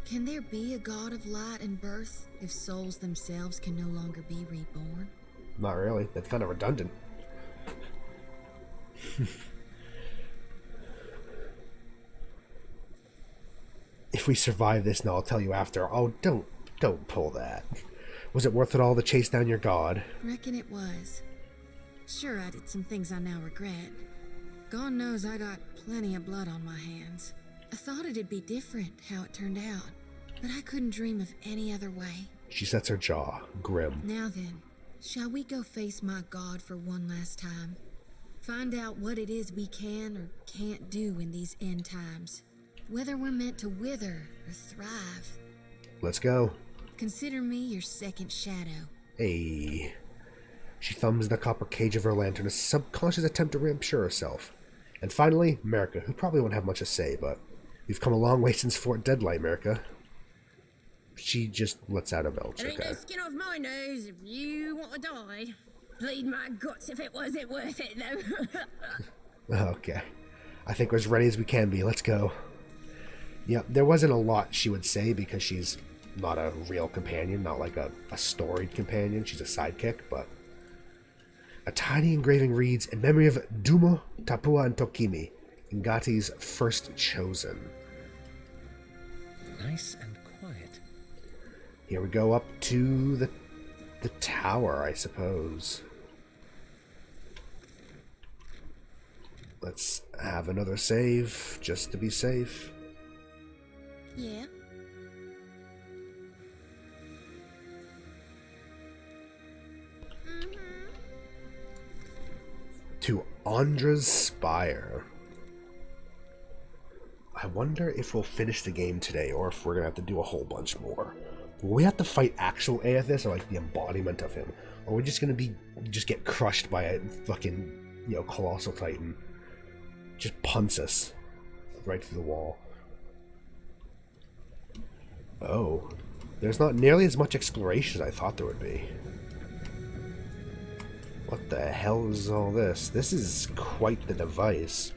can there be a god of light and birth if souls themselves can no longer be reborn? Not really. That's kind of redundant. If we survive this, now I'll tell you after. Oh, don't pull that. Was it worth it all to chase down your god? Reckon it was. Sure, I did some things I now regret. God knows I got plenty of blood on my hands. I thought it'd be different how it turned out, but I couldn't dream of any other way. She sets her jaw, grim. Now then, shall we go face my God for one last time? Find out what it is we can or can't do in these end times. Whether we're meant to wither or thrive. Let's go. Consider me your second shadow. Hey. She thumbs the copper cage of her lantern, a subconscious attempt to reassure herself. And finally, America, who probably won't have much to say, but we've come a long way since Fort Deadlight, America. She just lets out a belch, It ain't okay. no skin off my nose if you want to die. Bleed my guts if it wasn't worth it, though. Okay. I think we're as ready as we can be. Let's go. Yep, there wasn't a lot she would say because she's not a real companion, not like a storied companion. She's a sidekick, but... A tiny engraving reads, in memory of Dumo, Tapua, and Tokimi, Ngati's first chosen. Nice and quiet. Here we go up to the tower, I suppose. Let's have another save, just to be safe. Yeah? To Andra's Spire. I wonder if we'll finish the game today, or if we're gonna have to do a whole bunch more. Will we have to fight actual Aethys, or like the embodiment of him? Or are we just gonna just get crushed by a fucking, colossal titan? Just punts us right through the wall. Oh. There's not nearly as much exploration as I thought there would be. What the hell is all this? This is quite the device.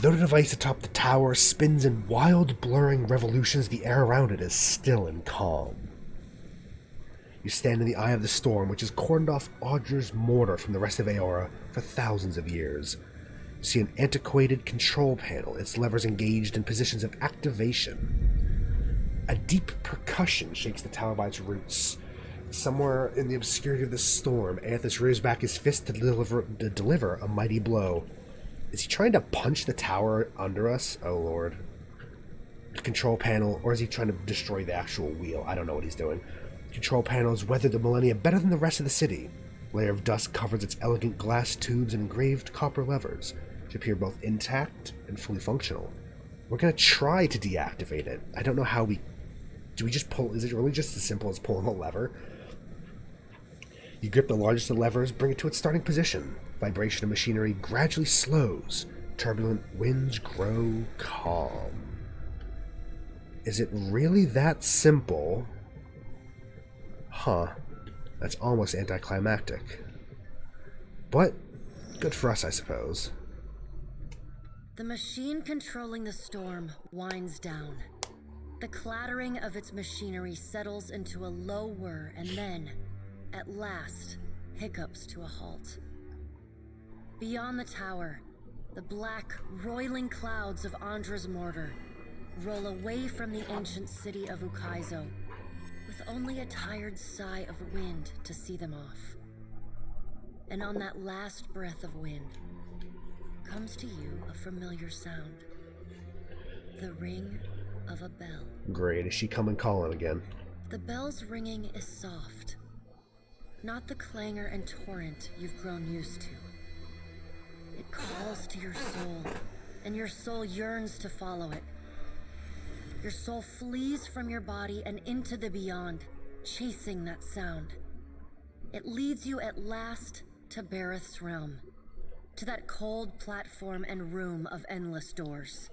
Though the device atop the tower spins in wild, blurring revolutions, the air around it is still and calm. You stand in the eye of the storm, which has cordoned off Audra's mortar from the rest of Aora for thousands of years. You see an antiquated control panel, its levers engaged in positions of activation. A deep percussion shakes the tower by its roots. Somewhere in the obscurity of the storm, Aethys rears back his fist to deliver a mighty blow. Is he trying to punch the tower under us? Oh lord. The control panel, or is he trying to destroy the actual wheel? I don't know what he's doing. The control panel has weathered the millennia better than the rest of the city. A layer of dust covers its elegant glass tubes and engraved copper levers, which appear both intact and fully functional. We're gonna try to deactivate it. I don't know how we... Do we just pull... Is it really just as simple as pulling a lever? You grip the largest of the levers, bring it to its starting position. Vibration of machinery gradually slows. Turbulent winds grow calm. Is it really that simple? Huh. That's almost anticlimactic. But good for us, I suppose. The machine controlling the storm winds down. The clattering of its machinery settles into a low whir and then, at last, hiccups to a halt. Beyond the tower, the black, roiling clouds of Andra's mortar roll away from the ancient city of Ukaizo, with only a tired sigh of wind to see them off. And on that last breath of wind comes to you a familiar sound. The ring of a bell. Great, is she coming calling again? The bell's ringing is soft, not the clangor and torrent you've grown used to. It calls to your soul, and your soul yearns to follow it. Your soul flees from your body and into the beyond, chasing that sound. It leads you at last to Bareth's realm, to that cold platform and room of endless doors.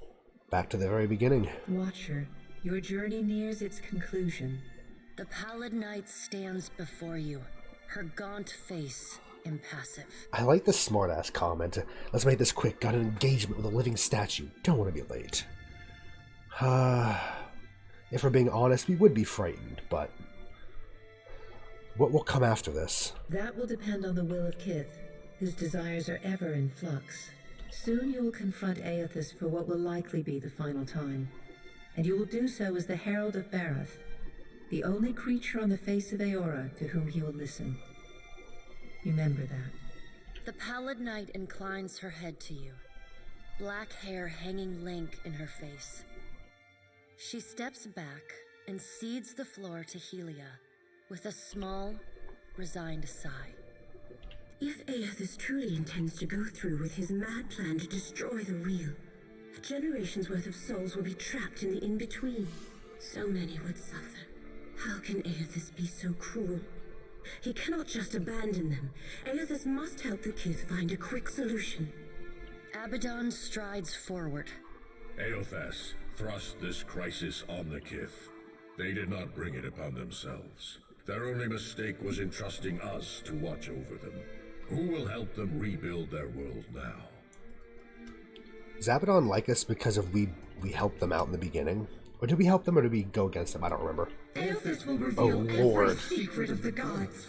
Back to the very beginning. Watcher, your journey nears its conclusion. The pallid night stands before you, her gaunt face impassive. I like the smartass comment. Let's make this quick. Got an engagement with a living statue. Don't want to be late. If we're being honest, we would be frightened, but... What will come after this? That will depend on the will of Kith, whose desires are ever in flux. Soon you will confront Aethys for what will likely be the final time, and you will do so as the Herald of Bareth, the only creature on the face of Aora to whom he will listen. Remember that. The pallid knight inclines her head to you, black hair hanging lank in her face. She steps back and cedes the floor to Helia with a small, resigned sigh. If Aethys truly intends to go through with his mad plan to destroy the wheel, a generation's worth of souls will be trapped in the in-between. So many would suffer. How can Aethys be so cruel? He cannot just abandon them. Aethys must help the Kith find a quick solution. Abaddon strides forward. Aethys thrust this crisis on the Kith. They did not bring it upon themselves. Their only mistake was in trusting us to watch over them. Who will help them rebuild their world now? Does Abaddon like us because of we helped them out in the beginning? Or did we help them or did we go against them? I don't remember. Aethys will reveal Lord. every secret of the gods.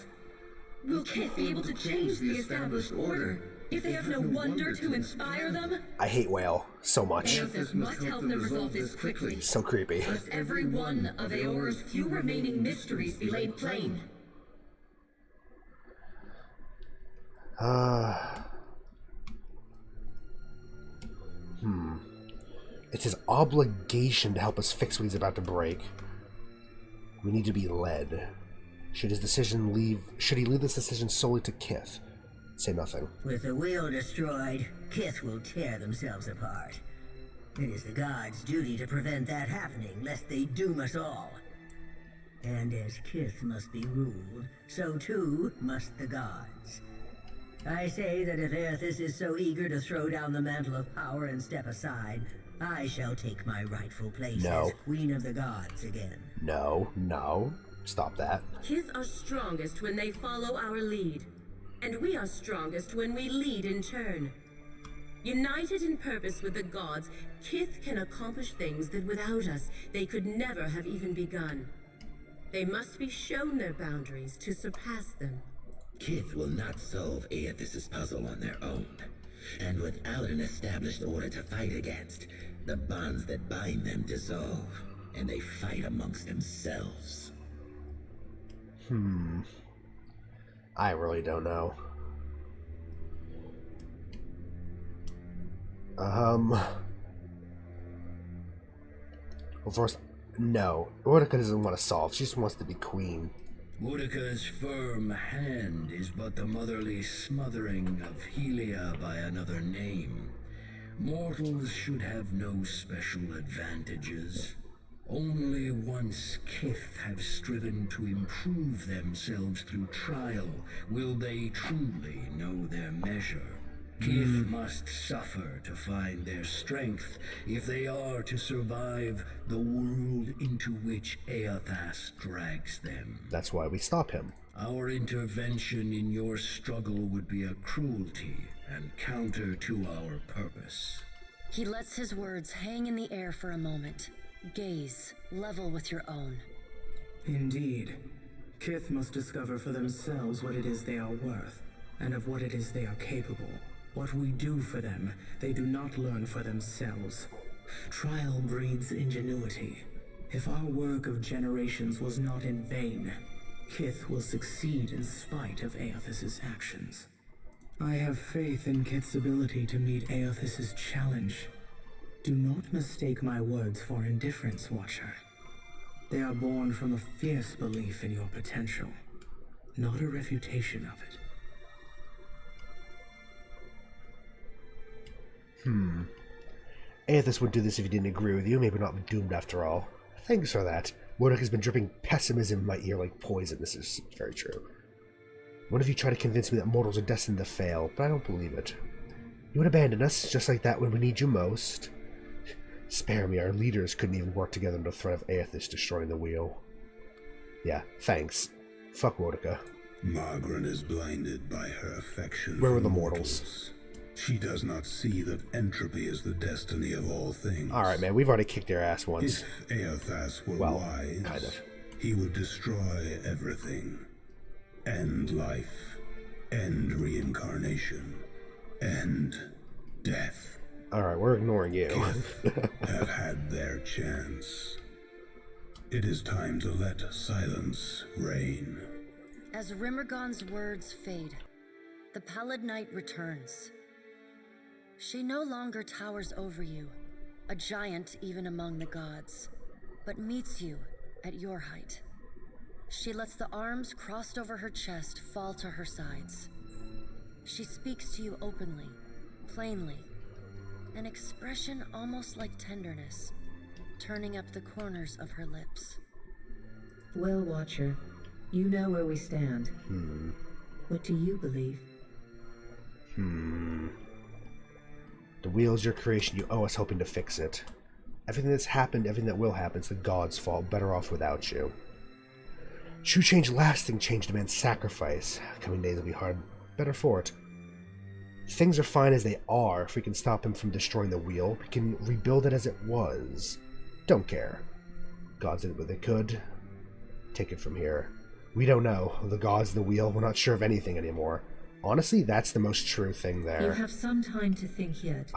Will Kith be able to change the established order if they have no wonder to inspire them? I hate Wael so much. Aethys must help them resolve this quickly. So creepy. Lest every one of Aora's few remaining mysteries be laid plain. It's his obligation to help us fix what he's about to break. We need to be led. Should he leave this decision solely to Kith? Say nothing. With the wheel destroyed, Kith will tear themselves apart. It is the gods' duty to prevent that happening, lest they doom us all. And as Kith must be ruled, so too must the gods. I say that if Aethys is so eager to throw down the mantle of power and step aside, I shall take my rightful place as Queen of the Gods again. No. Stop that. Kith are strongest when they follow our lead. And we are strongest when we lead in turn. United in purpose with the gods, Kith can accomplish things that without us, they could never have even begun. They must be shown their boundaries to surpass them. Kith will not solve Aethys' puzzle on their own. And without an established order to fight against, the bonds that bind them dissolve, and they fight amongst themselves. I really don't know. Well, first, no. Boudica doesn't want to solve. She just wants to be queen. Boudica's firm hand is but the motherly smothering of Helia by another name. Mortals should have no special advantages. Only once Kith have striven to improve themselves through trial will they truly know their measure. Kith must suffer to find their strength if they are to survive the world into which Aethys drags them. That's why we stop him. Our intervention in your struggle would be a cruelty and counter to our purpose. He lets his words hang in the air for a moment. Gaze level with your own. Indeed. Kith must discover for themselves what it is they are worth, and of what it is they are capable. What we do for them, they do not learn for themselves. Trial breeds ingenuity. If our work of generations was not in vain, Kith will succeed in spite of Aethys' actions. I have faith in Kith's ability to meet Aethys' challenge. Do not mistake my words for indifference, Watcher. They are born from a fierce belief in your potential, not a refutation of it. Aethys would do this if he didn't agree with you. Maybe not doomed after all. Thanks for that. Boudica's been dripping pessimism in my ear like poison. This is very true. One of you tried to convince me that mortals are destined to fail, but I don't believe it. You would abandon us, just like that when we need you most. Spare me, our leaders couldn't even work together under the threat of Aethys destroying the wheel. Yeah, thanks. Fuck Boudica. Margaret is blinded by her affection Where for were the mortals? She does not see that entropy is the destiny of all things. Alright, man, we've already kicked their ass once. If Aethys were wise, kind of. He would destroy everything. End life. End reincarnation. End death. Alright, we're ignoring you. Kith have had their chance. It is time to let silence reign. As Rimmergon's words fade, the Pallid Knight returns. She no longer towers over you, a giant even among the gods, but meets you at your height. She lets the arms crossed over her chest fall to her sides. She speaks to you openly, plainly, an expression almost like tenderness, turning up the corners of her lips. Well, Watcher, you know where we stand. What do you believe? The wheel's your creation. You owe us hoping to fix it. Everything that's happened, everything that will happen, is the gods' fault. Better off without you. True change, lasting change, demands sacrifice. Coming days will be hard. Better for it. Things are fine as they are. If we can stop him from destroying the wheel, we can rebuild it as it was. Don't care. Gods did what they could. Take it from here. We don't know. The gods, the wheel, we're not sure of anything anymore. Honestly, that's the most true thing there. You have some time to think yet.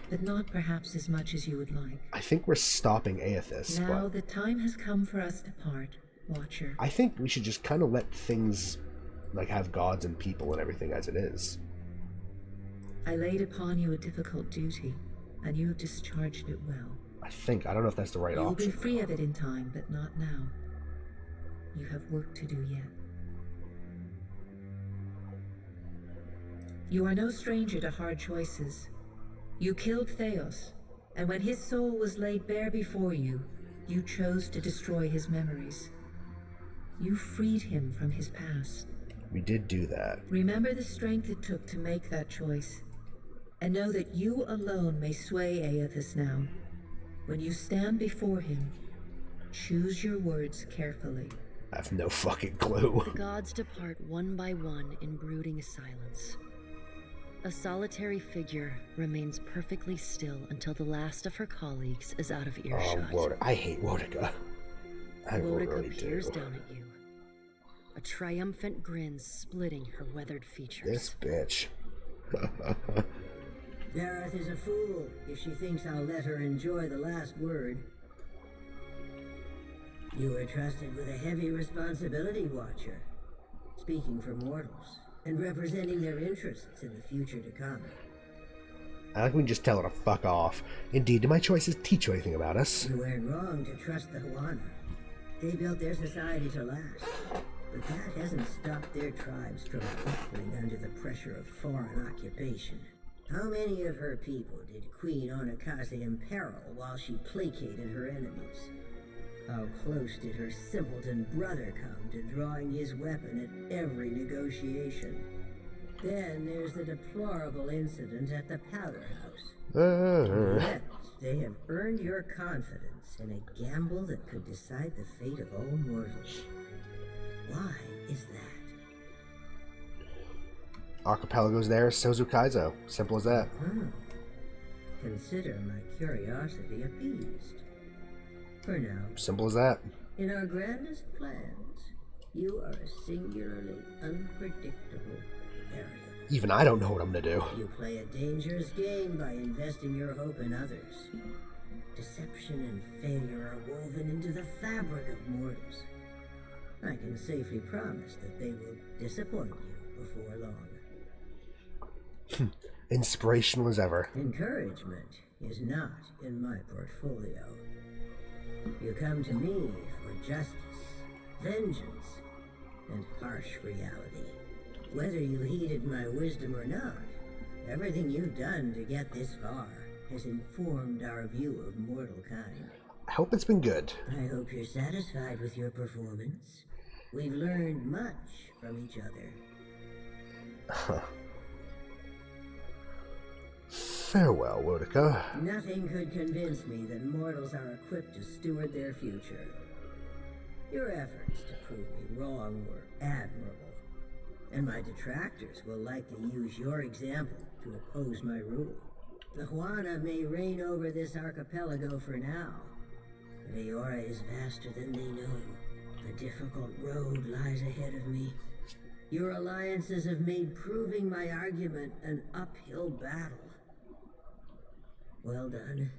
But not perhaps as much as you would like. I think we're stopping Aethys. Now the time has come for us to part, Watcher. I think we should just kind of let things, like, have gods and people and everything as it is. I laid upon you a difficult duty, and you have discharged it well. I don't know if that's the right option. You'll be free of it in time, but not now. You have work to do yet. You are no stranger to hard choices. You killed Theos, and when his soul was laid bare before you, you chose to destroy his memories. You freed him from his past. We did do that. Remember the strength it took to make that choice, and know that you alone may sway Aethys now. When you stand before him, choose your words carefully. I have no fucking clue. The gods depart one by one in brooding silence. A solitary figure remains perfectly still until the last of her colleagues is out of earshot. I hate Wotica. I Wotica really peers do. down at you, a triumphant grin splitting her weathered features. This bitch. Dareth is a fool if she thinks I'll let her enjoy the last word. You were trusted with a heavy responsibility, Watcher. Speaking for mortals, and representing their interests in the future to come. I like when you just tell her to fuck off. Indeed, do my choices teach you anything about us? You weren't wrong to trust the Huana. They built their society to last. But that hasn't stopped their tribes from buckling under the pressure of foreign occupation. How many of her people did Queen Onakaze imperil while she placated her enemies? How close did her simpleton brother come to drawing his weapon at every negotiation? Then there's the deplorable incident at the Powder House. Yet they have earned your confidence in a gamble that could decide the fate of all mortals. Why is that? Archipelago's there, Sozu Kaizo. Simple as that. Consider my curiosity appeased. For now. Simple as that. In our grandest plans, you are a singularly unpredictable variable. Even I don't know what I'm gonna do. You play a dangerous game by investing your hope in others. Deception and failure are woven into the fabric of mortals. I can safely promise that they will disappoint you before long. Inspirational as ever. Encouragement is not in my portfolio. You come to me for justice, vengeance, and harsh reality. Whether you heeded my wisdom or not, everything you've done to get this far has informed our view of mortal kind. I hope it's been good. I hope you're satisfied with your performance. We've learned much from each other. Farewell, Wotica. Nothing could convince me that mortals are equipped to steward their future. Your efforts to prove me wrong were admirable, and my detractors will likely use your example to oppose my rule. The Huana may reign over this archipelago for now, but Eora is vaster than they know. A difficult road lies ahead of me. Your alliances have made proving my argument an uphill battle. Well done,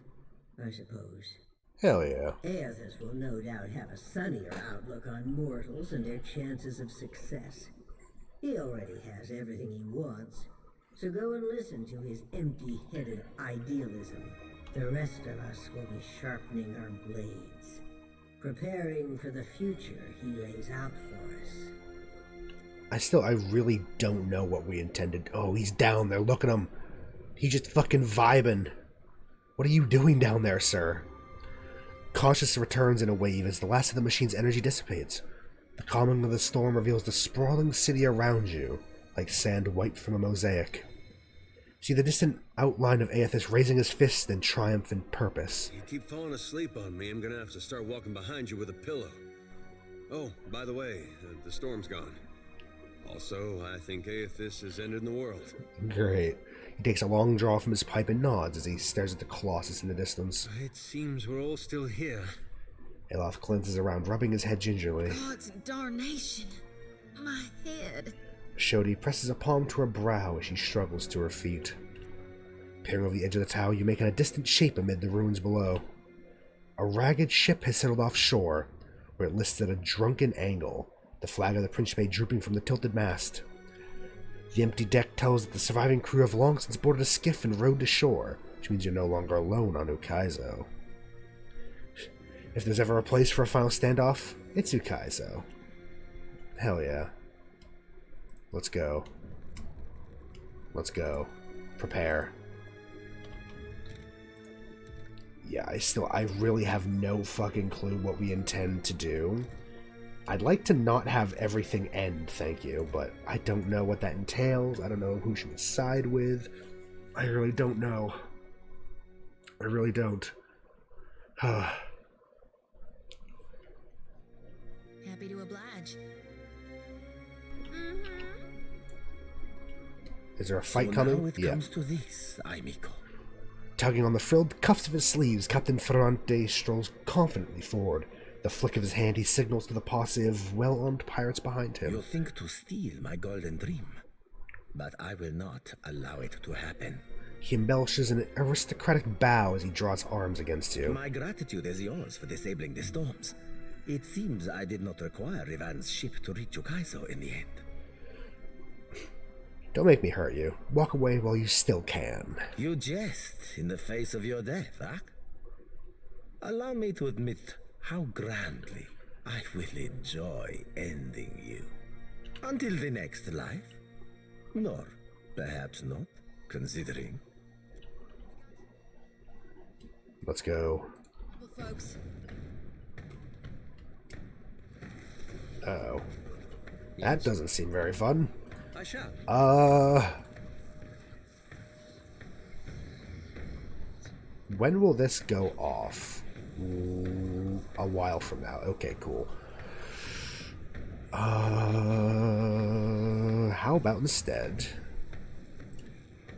I suppose. Hell yeah. Aethys will no doubt have a sunnier outlook on mortals and their chances of success. He already has everything he wants, so go and listen to his empty-headed idealism. The rest of us will be sharpening our blades, preparing for the future he lays out for us. I really don't know what we intended. Oh, he's down there. Look at him. He's just fucking vibing. What are you doing down there, sir? Cautious returns in a wave as the last of the machine's energy dissipates. The calming of the storm reveals the sprawling city around you, like sand wiped from a mosaic. See the distant outline of Aethys raising his fist in triumphant purpose. You keep falling asleep on me, I'm gonna have to start walking behind you with a pillow. Oh, by the way, the storm's gone. Also, I think Aethys has ended the world. Great. He takes a long draw from his pipe and nods as he stares at the Colossus in the distance. It seems we're all still here. Aloth glances around, rubbing his head gingerly. God's darnation. My head. Shodi presses a palm to her brow as she struggles to her feet. Peering over the edge of the tower, you make out a distant shape amid the ruins below. A ragged ship has settled offshore, where it lists at a drunken angle, the flag of the Principe drooping from the tilted mast. The empty deck tells that the surviving crew have long since boarded a skiff and rowed to shore, which means you're no longer alone on Ukaizo. If there's ever a place for a final standoff, it's Ukaizo. Hell yeah. Let's go. Let's go. Prepare. Yeah, I really have no fucking clue what we intend to do. I'd like to not have everything end, thank you, but I don't know what that entails. I don't know who she would side with. I really don't know. I really don't. Happy to oblige. Is there a fight coming? Now it comes to this, Aimiko. Tugging on the frilled cuffs of his sleeves, Captain Ferrante strolls confidently forward. The flick of his hand, he signals to the posse of well-armed pirates behind him. You think to steal my golden dream, but I will not allow it to happen. He embellishes an aristocratic bow as he draws arms against you. My gratitude is yours for disabling the storms. It seems I did not require Rivan's ship to reach Ukaizo in the end. Don't make me hurt you. Walk away while you still can. You jest in the face of your death, huh? Allow me to admit how grandly I will enjoy ending you. Until the next life? Nor perhaps not, considering. Let's go. Well, folks. Uh-oh. That doesn't seem very fun. I shall. When will this go off? A while from now. Okay, cool. How about instead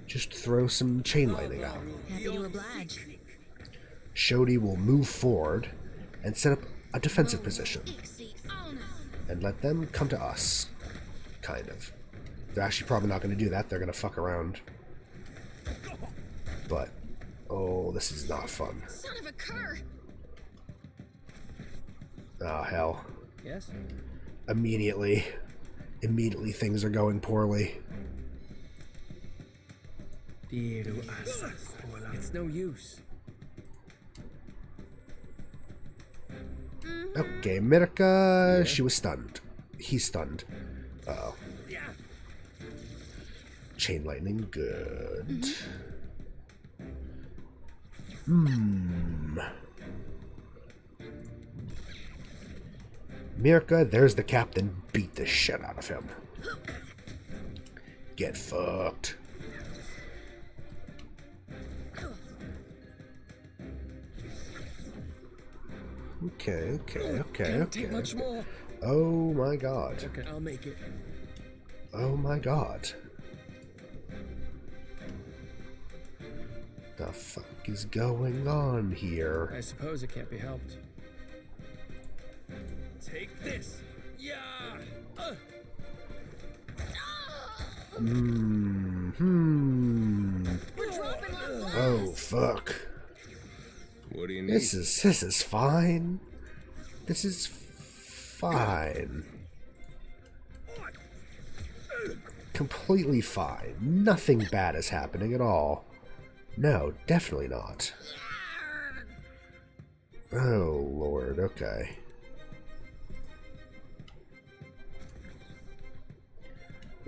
just throw some chain lightning out? Happy to oblige. Shodi will move forward and set up a defensive position and let them come to us. Kind of. They're actually probably not going to do that. They're going to fuck around. But, oh, this is not fun. Son of a cur! Oh, hell. Yes? Immediately things are going poorly. It's no use. Okay, Mirka, she was stunned. He's stunned. Uh-oh. Chain lightning, good. Mirka, there's the captain. Beat the shit out of him. Get fucked. Okay. Can't take much more. Oh my god. Okay, I'll make it. Oh my god. The fuck is going on here? I suppose it can't be helped. Take this. Yeah. Oh fuck. What What do you need? This is fine. This is fine. Completely fine. Nothing bad is happening at all. No, definitely not. Oh, Lord, okay.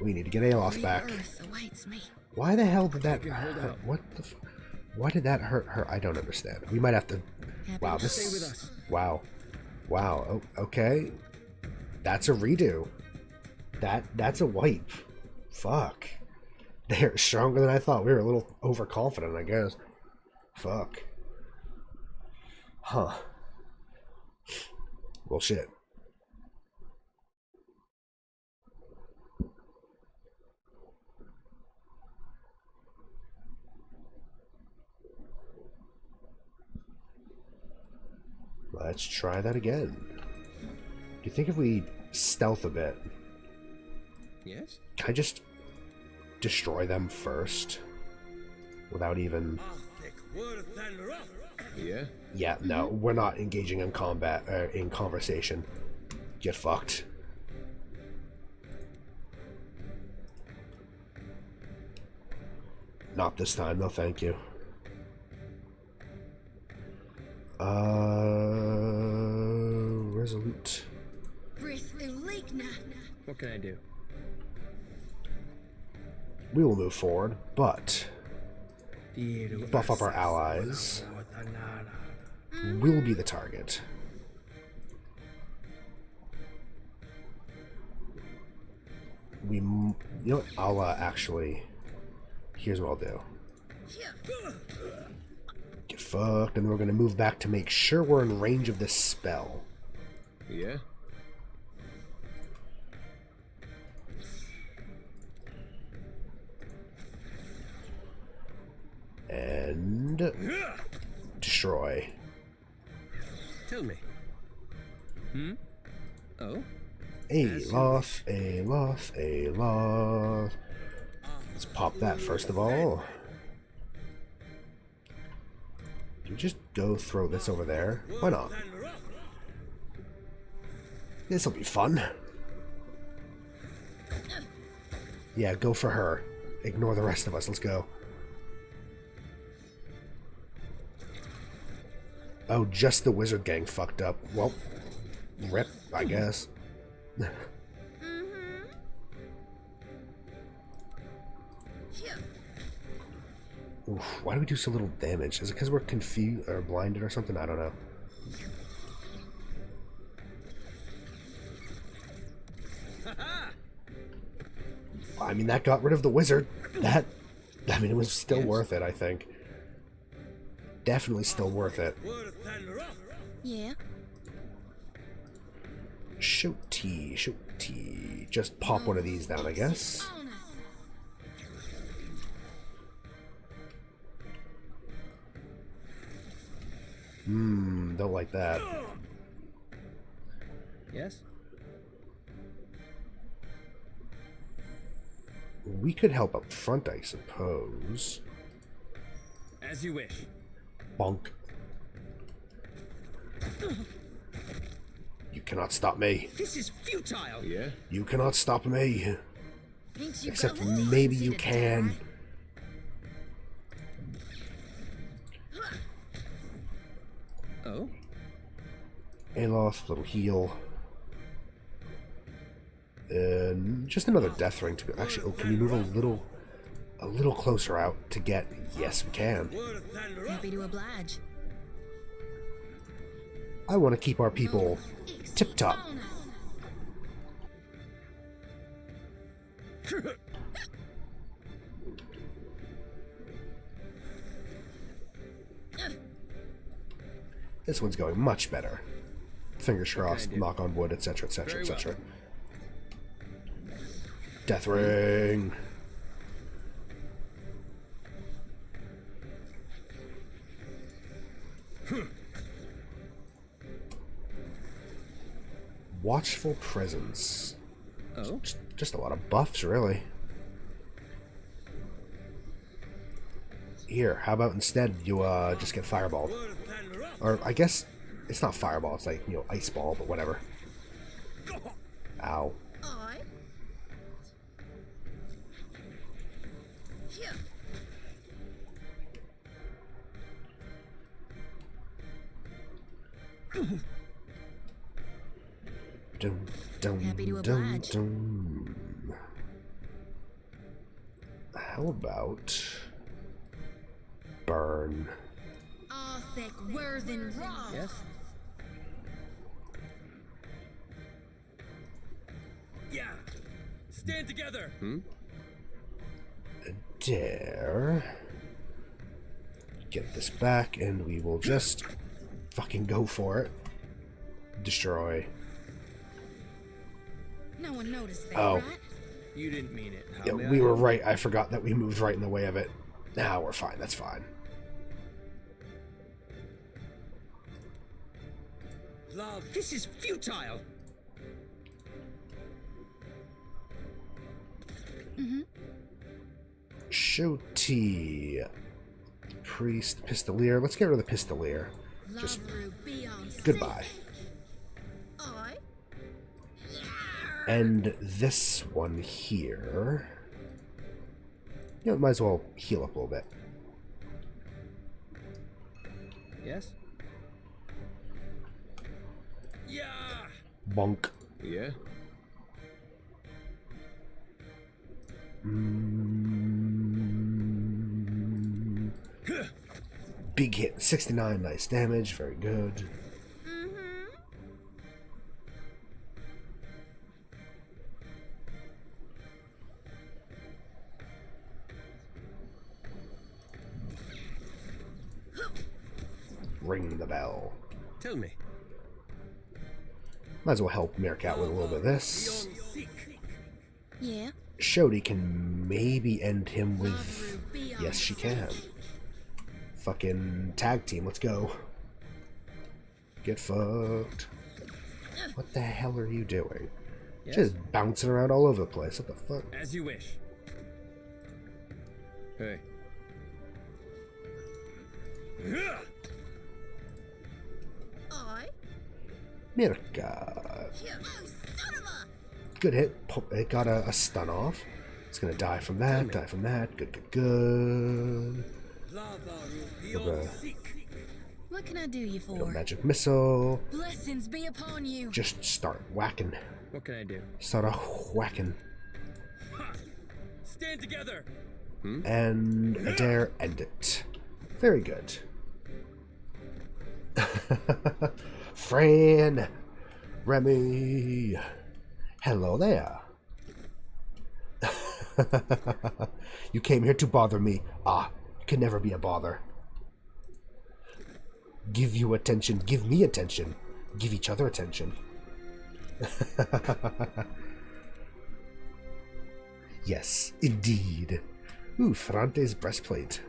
We need to get Aloth back. Why the hell did that hurt? What the why did that hurt her? I don't understand. We might have to... Wow, this... Stay with us. Wow. Wow, okay. That's a redo. That's a wipe. Fuck. They're stronger than I thought. We were a little overconfident, I guess. Fuck. Huh. Well, shit. Let's try that again. Do you think if we stealth a bit... Yes? Can I just destroy them first? Without even... Yeah? Yeah, no, we're not engaging in combat, in conversation. Get fucked. Not this time, no thank you. Resolute. What can I do? We will move forward, but buff up our allies. We'll be the target. You know what? I'll actually. Here's what I'll do. Get fucked, and then we're gonna move back to make sure we're in range of this spell. Yeah? And destroy. Tell me. Hmm? Oh? Aloth, Aloth, Aloth. Let's pop that first of all. Do we just go throw this over there? Why not? This'll be fun. Yeah, go for her. Ignore the rest of us. Let's go. Oh, just the wizard gang fucked up. Well, rip, I guess. Oof, why do we do so little damage? Is it because we're confused or blinded or something? I don't know. I mean, that got rid of the wizard. I mean, it was still worth it, I think. Definitely still worth it. Yeah. Shooty, shooty. Just pop one of these down, I guess. Don't like that. Yes? We could help up front, I suppose. As you wish. Bonk. You cannot stop me. This is futile. Yeah? You cannot stop me. Except maybe you can. Oh? Aloth, little heal. And just another death ring to go. Actually, oh, can we move a little closer out to get? Yes, we can. Happy to oblige. I want to keep our people tip top. This one's going much better. Fingers crossed, knock on wood, etc., etc., etc. Death ring. Watchful presence. Oh? Just a lot of buffs, really. Here, how about instead you just get fireballed? Or I guess it's not fireball, it's like, you know, ice ball, but whatever. Ow. Dum, dum, Happy to dum, oblige. dum. How about burn? All thick, worthen raw. Yes? Yeah! Stand together! Dare. Get this back, and we will just fucking go for it. Destroy. No one noticed that, Oh. right? You didn't mean it. How Yeah, may we I were help? right. I forgot that we moved right in the way of it. Nah, we're fine. That's fine. Love, this is futile! Shoti. Priest, Pistolier. Let's get rid of the Pistolier. Just goodbye. And this one here. You know, might as well heal up a little bit. Yes? Yeah! Bonk. Yeah? Big hit. 69. Nice damage. Very good. Ring the bell. Tell me. Might as well help Meerkat with a little bit of this. Yeah. Shodi can maybe end him with... Yes, she can. Fucking tag team, let's go. Get fucked. What the hell are you doing? Yes? Just bouncing around all over the place. What the fuck? As you wish. Hey. Meerkat. Good hit. It got a stun off. It's gonna die from that, die from that. Good, good, good. What can I do you Little for? magic missile. Blessings be upon you. Just start whacking. What can I do? Start a whacking. Stand together! And Adair end it. Very good. Fran! Remy! Hello there. You came here to bother me. Ah, you can never be a bother. Give you attention. Give me attention. Give each other attention. Yes, indeed. Ooh, Ferrante's breastplate.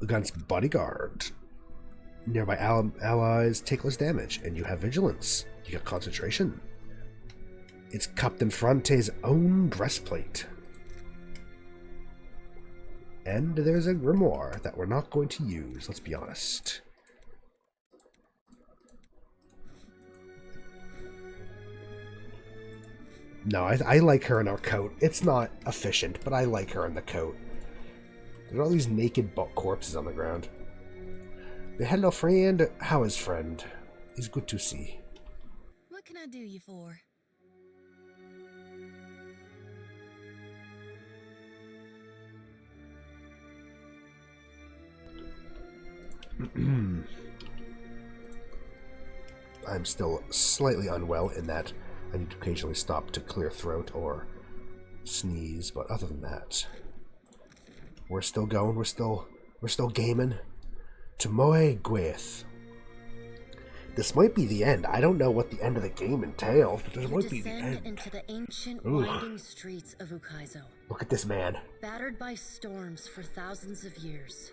Against bodyguard. Nearby allies take less damage, and you have vigilance. You got concentration. It's Captain Ferrante's own breastplate. And there's a grimoire that we're not going to use, let's be honest. No, I like her in her coat. It's not efficient, but I like her in the coat. There are all these naked corpses on the ground. Hello, friend. How is friend? It's good to see. What can I do you for? I'm still slightly unwell in that I need to occasionally stop to clear throat or sneeze, but other than that, we're still going. We're still gaming. To Moe Gwyth. This might be the end. I don't know what the end of the game entails, but this might be the end. Into the ancient Ooh. winding streets of Ukaizo. Look at this man. Battered by storms for thousands of years,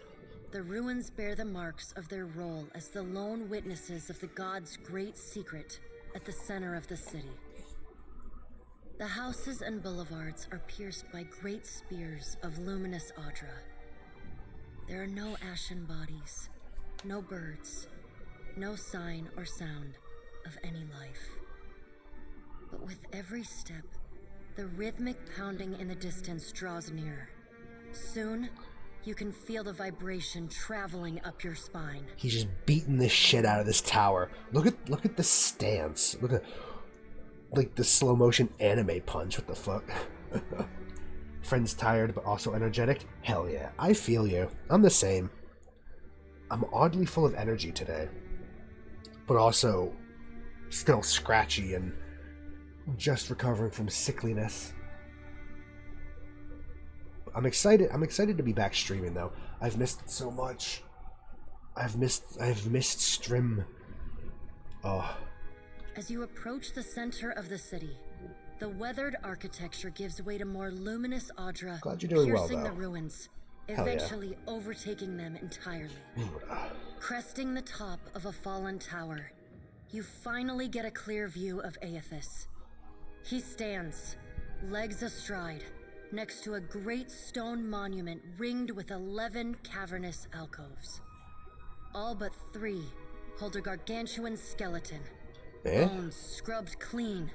the ruins bear the marks of their role as the lone witnesses of the god's great secret at the center of the city. The houses and boulevards are pierced by great spears of luminous Audra. There are no ashen bodies, no birds, no sign or sound of any life. But with every step, the rhythmic pounding in the distance draws nearer. Soon, you can feel the vibration traveling up your spine. He's just beating the shit out of this tower. Look at the stance. Look at like the slow motion anime punch. What the fuck? Friends tired but also energetic? Hell yeah. I feel you. I'm the same. I'm oddly full of energy today. But also still scratchy and just recovering from sickliness. I'm excited to be back streaming though. I've missed it so much. I've missed stream. Oh. As you approach the center of the city, the weathered architecture gives way to more luminous Audra, Glad you're doing well, piercing though. the ruins, Hell yeah. eventually overtaking them entirely. Cresting the top of a fallen tower, you finally get a clear view of Aethys. He stands, legs astride, next to a great stone monument ringed with 11 cavernous alcoves. All but 3 hold a gargantuan skeleton, bones scrubbed clean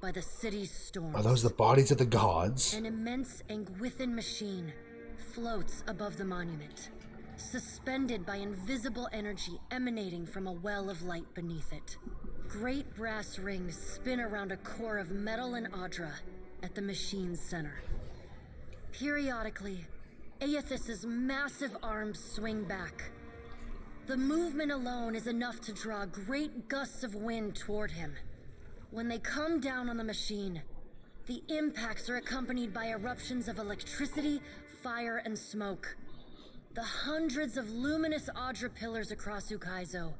by the city's storms. Are those the bodies of the gods? An immense Angwithan machine floats above the monument, suspended by invisible energy emanating from a well of light beneath it. Great brass rings spin around a core of metal and Audra at the machine's center. Periodically, Aethys's massive arms swing back. The movement alone is enough to draw great gusts of wind toward him. When they come down on the machine, the impacts are accompanied by eruptions of electricity, fire, and smoke. The hundreds of luminous Audra pillars across Ukaizo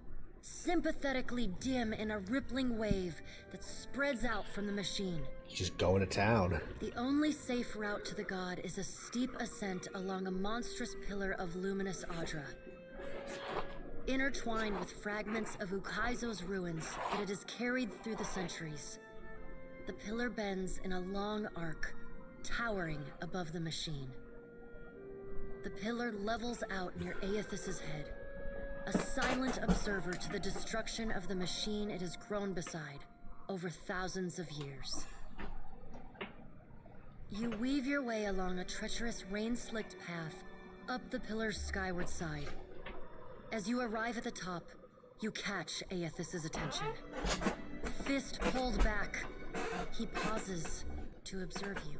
sympathetically dim in a rippling wave that spreads out from the machine. He's just going to town. The only safe route to the god is a steep ascent along a monstrous pillar of luminous Audra. Intertwined with fragments of Ukaizo's ruins that it has carried through the centuries. The pillar bends in a long arc, towering above the machine. The pillar levels out near Aethys's head, a silent observer to the destruction of the machine it has grown beside over thousands of years. You weave your way along a treacherous rain-slicked path up the pillar's skyward side. As you arrive at the top, you catch Aethys's attention. Fist pulled back, he pauses to observe you.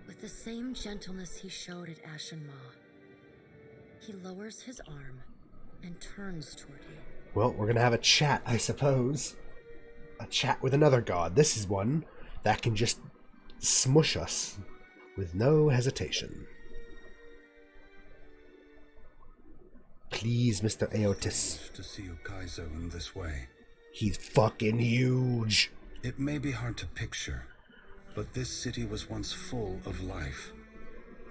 With the same gentleness he showed at Ashen Maw, he lowers his arm and turns toward you. Well, we're gonna have a chat, I suppose. A chat with another god. This is one that can just smush us with no hesitation. Please, Mr. Aotis. To see Ukaizo in this way. He's fucking huge. It may be hard to picture, but this city was once full of life.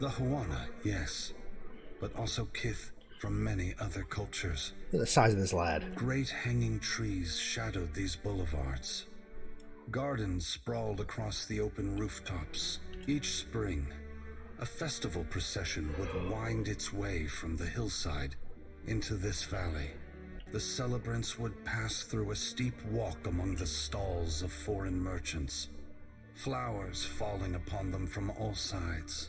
The Huana, yes, but also kith from many other cultures. Look at the size of this lad. Great hanging trees shadowed these boulevards. Gardens sprawled across the open rooftops. Each spring, a festival procession would wind its way from the hillside into this valley. The celebrants would pass through a steep walk among the stalls of foreign merchants, flowers falling upon them from all sides.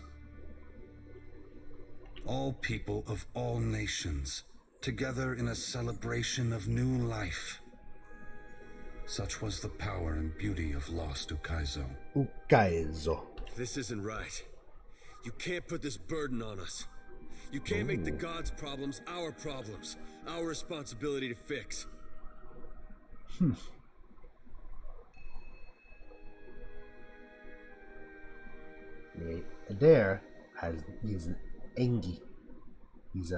All people of all nations, together in a celebration of new life. Such was the power and beauty of lost Ukaizo. Ukaizo. This isn't right. You can't put this burden on us. You can't make the gods' problems, our responsibility to fix. There he's Engi. He's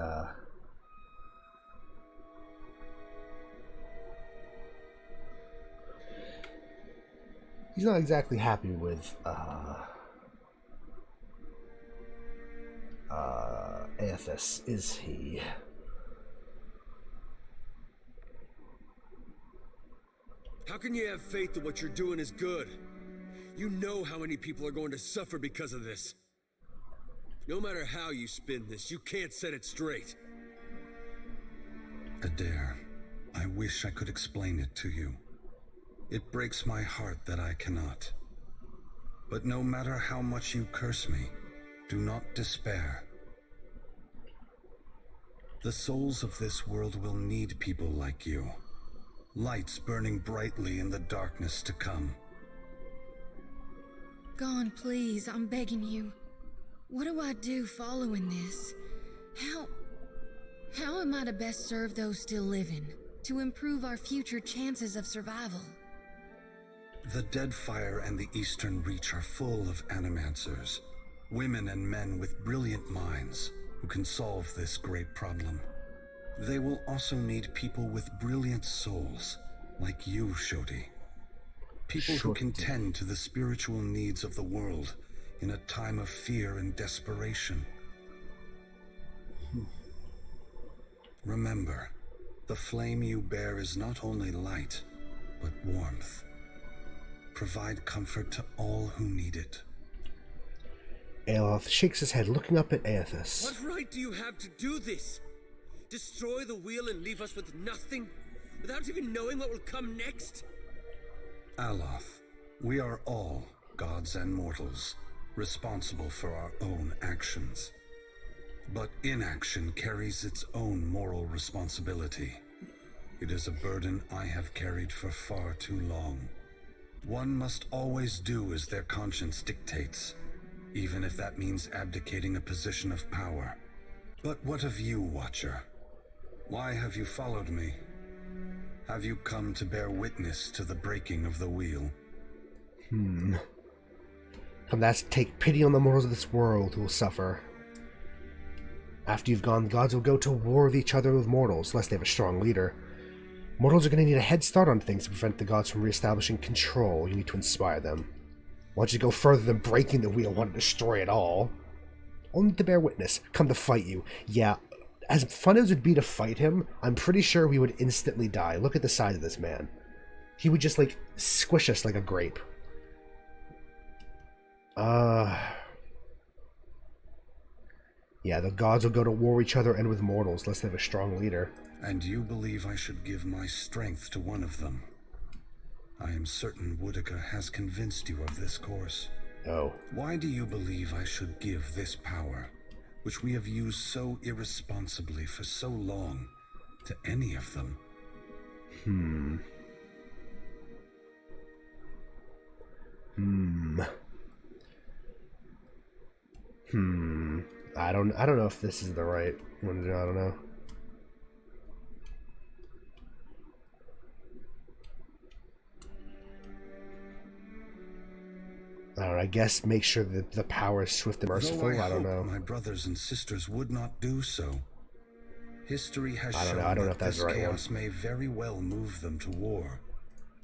he's not exactly happy with Aethys, is he? How can you have faith that what you're doing is good? You know how many people are going to suffer because of this. No matter how you spin this, you can't set it straight. Adair, I wish I could explain it to you. It breaks my heart that I cannot. But no matter how much you curse me, do not despair. The souls of this world will need people like you. Lights burning brightly in the darkness to come. Gone, please, I'm begging you. What do I do following this? How am I to best serve those still living, to improve our future chances of survival? The Deadfire and the Eastern Reach are full of animancers, women and men with brilliant minds who can solve this great problem. They will also need people with brilliant souls, like you, Shoti. People who can tend to the spiritual needs of the world in a time of fear and desperation. Remember, the flame you bear is not only light, but warmth. Provide comfort to all who need it. Aloth shakes his head, looking up at Aethys. What right do you have to do this? Destroy the wheel and leave us with nothing? Without even knowing what will come next? Aloth, we are all, gods and mortals, responsible for our own actions. But inaction carries its own moral responsibility. It is a burden I have carried for far too long. One must always do as their conscience dictates, even if that means abdicating a position of power. But what of you, Watcher? Why have you followed me? Have you come to bear witness to the breaking of the wheel? Come, that's take pity on the mortals of this world who will suffer. After you've gone, the gods will go to war with each other with mortals, unless they have a strong leader. Mortals are going to need a head start on things to prevent the gods from reestablishing control. You need to inspire them. Why don't you go further than breaking the wheel, want to destroy it all? Only to bear witness, come to fight you. Yeah, as fun as it would be to fight him, I'm pretty sure we would instantly die. Look at the size of this man. He would just, like, squish us like a grape. Yeah, the gods will go to war with each other and with mortals, unless they have a strong leader. And you believe I should give my strength to one of them? I am certain Woodica has convinced you of this course. Oh. Why do you believe I should give this power, which we have used so irresponsibly for so long, to any of them? I don't know if this is the right one to do. I don't know. I guess make sure that the power is swift and merciful. I don't know. My brothers and sisters would not do so. History has shown I don't know that if that's this the right chaos may very well move them to war.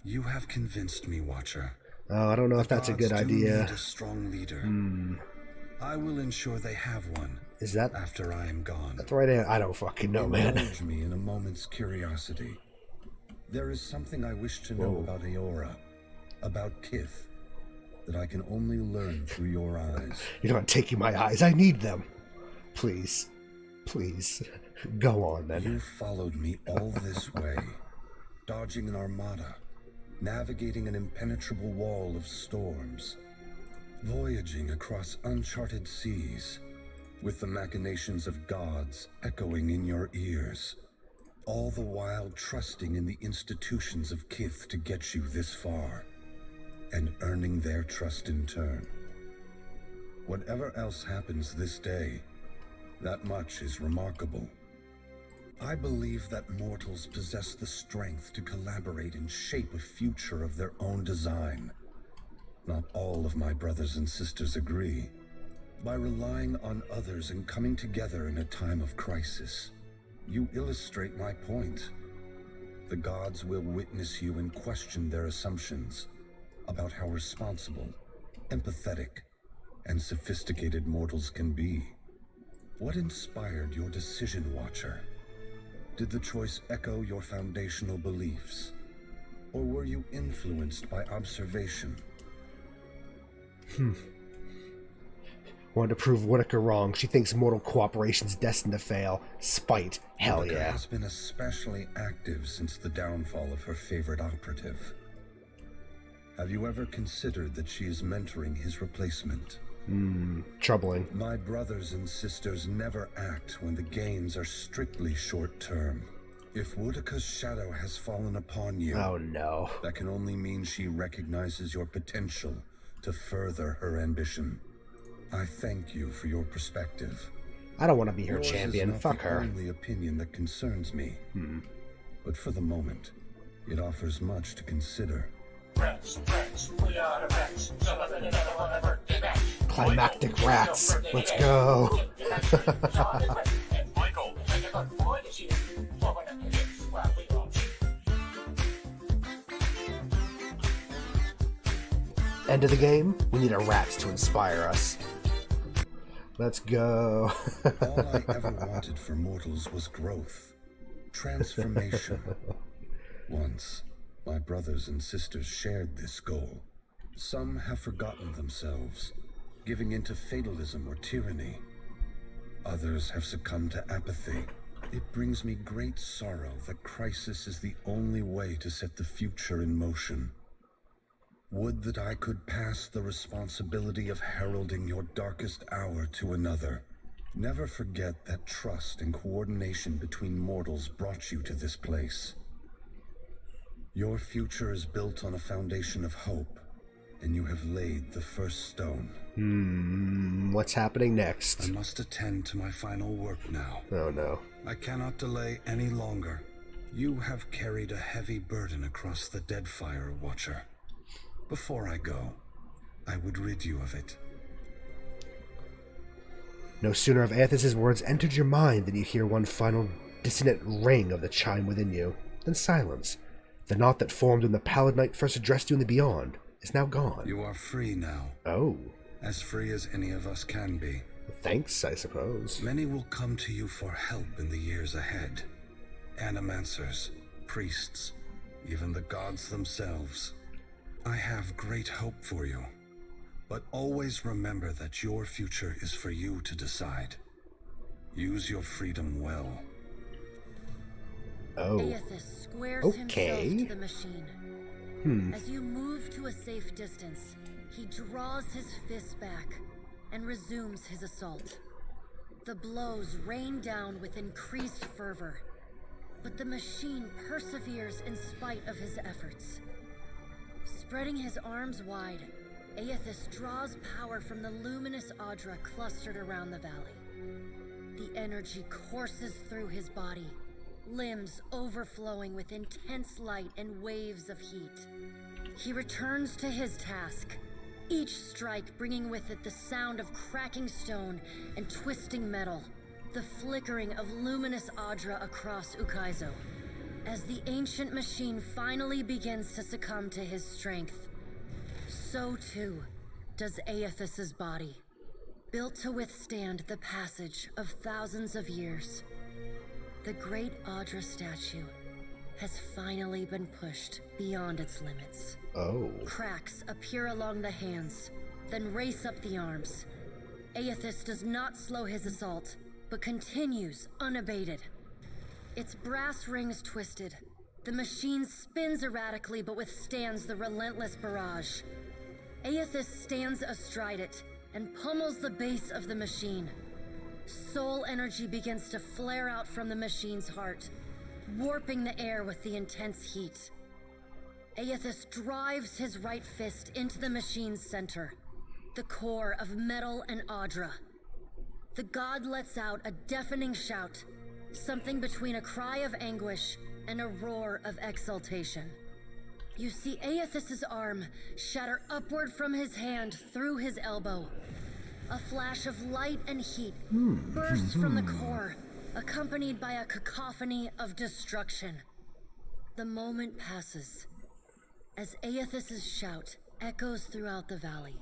You have convinced me, Watcher. Oh, I don't know if that's a good idea. Need a strong leader. I will ensure they have one. Is that after I am gone? That's the right answer. I don't fucking know, man. Indulge me in a moment's curiosity. There is something I wish to know about Eora, about Kith, that I can only learn through your eyes. You're not taking my eyes. I need them. Please. Please. Go on, then. You followed me all this way, dodging an armada, navigating an impenetrable wall of storms, voyaging across uncharted seas, with the machinations of gods echoing in your ears, all the while trusting in the institutions of Kith to get you this far, and earning their trust in turn. Whatever else happens this day, that much is remarkable. I believe that mortals possess the strength to collaborate and shape a future of their own design. Not all of my brothers and sisters agree. By relying on others and coming together in a time of crisis, you illustrate my point. The gods will witness you and question their assumptions about how responsible, empathetic, and sophisticated mortals can be. What inspired your decision, Watcher? Did the choice echo your foundational beliefs? Or were you influenced by observation? Wanted to prove Whitaker wrong. She thinks mortal cooperation's destined to fail. Spite. Hell Whitaker yeah. has been especially active since the downfall of her favorite operative. Have you ever considered that she is mentoring his replacement? Troubling. My brothers and sisters never act when the gains are strictly short-term. If Whitaker's shadow has fallen upon you, oh no, that can only mean she recognizes your potential to further her ambition. I thank you for your perspective. I don't want to be her Yours champion. is not Fuck the her. only opinion that concerns me. But for the moment, it offers much to consider. We are the rats. Climactic rats. Let's go. End of the game? We need a rats to inspire us. Let's go. All I ever wanted for mortals was growth, transformation. Once, my brothers and sisters shared this goal. Some have forgotten themselves, giving into fatalism or tyranny. Others have succumbed to apathy. It brings me great sorrow that crisis is the only way to set the future in motion. Would that I could pass the responsibility of heralding your darkest hour to another. Never forget that trust and coordination between mortals brought you to this place. Your future is built on a foundation of hope, and you have laid the first stone. What's happening next? I must attend to my final work now. Oh no. I cannot delay any longer. You have carried a heavy burden across the Deadfire, Watcher. Before I go, I would rid you of it. No sooner have Aethys' words entered your mind than you hear one final dissonant ring of the chime within you, then silence. The knot that formed when the Pallid Knight first addressed you in the Beyond is now gone. You are free now. Oh. As free as any of us can be. Thanks, I suppose. Many will come to you for help in the years ahead. Animancers, priests, even the gods themselves. I have great hope for you, but always remember that your future is for you to decide. Use your freedom well. Oh. Aethys squares okay. himself to the machine. As you move to a safe distance, he draws his fists back and resumes his assault. The blows rain down with increased fervor, but the machine perseveres in spite of his efforts. Spreading his arms wide, Aethys draws power from the luminous Audra clustered around the valley. The energy courses through his body, limbs overflowing with intense light and waves of heat. He returns to his task, each strike bringing with it the sound of cracking stone and twisting metal, the flickering of luminous Audra across Ukaizo. As the ancient machine finally begins to succumb to his strength, so too does Aethys' body, built to withstand the passage of thousands of years. The great Audra statue has finally been pushed beyond its limits. Oh. Cracks appear along the hands, then race up the arms. Aethys does not slow his assault, but continues unabated. Its brass rings twisted, the machine spins erratically but withstands the relentless barrage. Aethys stands astride it and pummels the base of the machine. Soul energy begins to flare out from the machine's heart, warping the air with the intense heat. Aethys drives his right fist into the machine's center, the core of metal and Audra. The god lets out a deafening shout, something between a cry of anguish and a roar of exultation. You see Aethys' arm shatter upward from his hand through his elbow. A flash of light and heat bursts from the core, accompanied by a cacophony of destruction. The moment passes. As Aethys' shout echoes throughout the valley,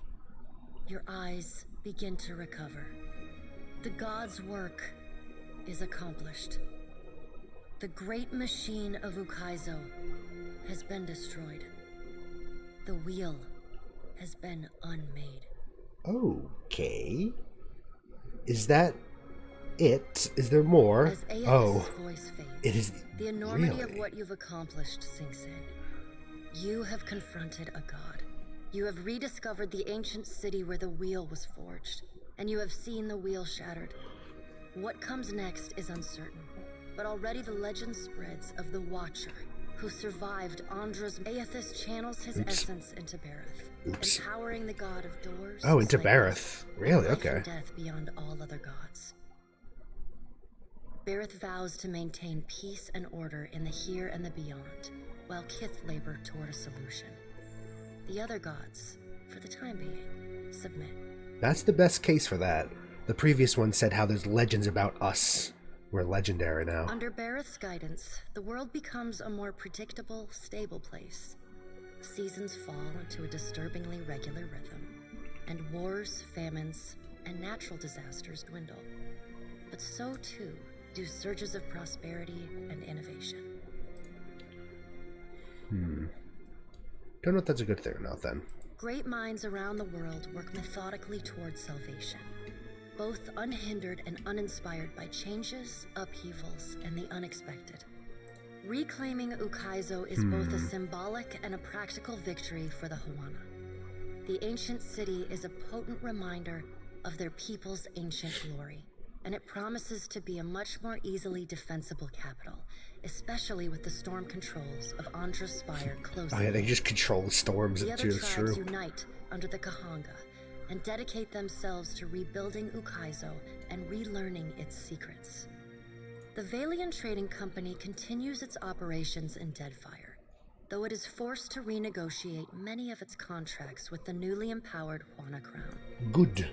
your eyes begin to recover. The god's work is accomplished. The great machine of Ukaizo has been destroyed. The wheel has been unmade. Okay. Is that it? Is there more? As Aethys' Oh, voice fades, it is. the enormity Really? of what you've accomplished sinks in. You have confronted a god. You have rediscovered the ancient city where the wheel was forged, and you have seen the wheel shattered. What comes next is uncertain, but already the legend spreads of the Watcher, who survived Andra's. Aethys channels his essence into Bareth, empowering the god of doors. Oh, into cycles, Bareth. Really? life Okay. and death beyond all other gods. Bareth vows to maintain peace and order in the here and the beyond, while Kith labor toward a solution. The other gods, for the time being, submit. That's the best case for that. The previous one said how there's legends about us. We're legendary now. Under Bareth's guidance, the world becomes a more predictable, stable place. Seasons fall into a disturbingly regular rhythm, and wars, famines, and natural disasters dwindle. But so too do surges of prosperity and innovation. Don't know if that's a good thing or not then. Great minds around the world work methodically towards salvation, both unhindered and uninspired by changes, upheavals, and the unexpected. Reclaiming Ukaizo is both a symbolic and a practical victory for the Huana. The ancient city is a potent reminder of their people's ancient glory, and it promises to be a much more easily defensible capital, especially with the storm controls of Andra's Spire closing. Oh yeah, they just control the storms The too, other it's tribes true. unite under the Kahanga and dedicate themselves to rebuilding Ukaizo and relearning its secrets. The Valian Trading Company continues its operations in Deadfire, though it is forced to renegotiate many of its contracts with the newly empowered Huana Crown. Good.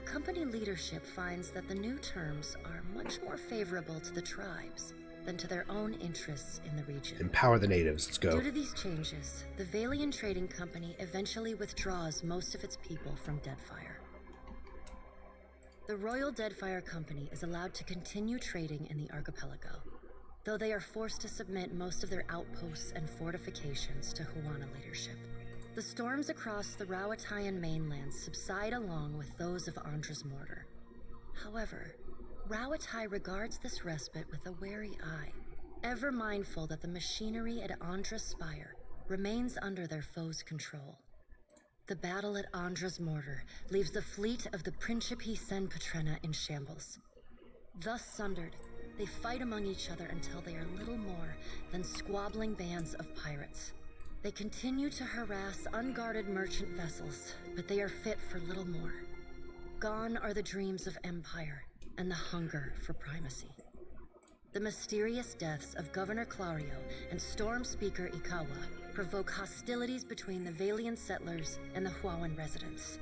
Company leadership finds that the new terms are much more favorable to the tribes than to their own interests in the region. Empower the natives. Let's go. Due to these changes, the Valian Trading Company eventually withdraws most of its people from Deadfire. The Royal Deadfire Company is allowed to continue trading in the archipelago, though they are forced to submit most of their outposts and fortifications to Huana leadership. The storms across the Rawatayan mainland subside along with those of Andra's mortar. However, Rawatai regards this respite with a wary eye, ever mindful that the machinery at Andra's Spire remains under their foes' control. The battle at Andra's mortar leaves the fleet of the Principe Sen Patrena in shambles. Thus sundered, they fight among each other until they are little more than squabbling bands of pirates. They continue to harass unguarded merchant vessels, but they are fit for little more. Gone are the dreams of empire and the hunger for primacy. The mysterious deaths of Governor Clario and Storm Speaker Ikawa provoke hostilities between the Valian settlers and the Huawan residents.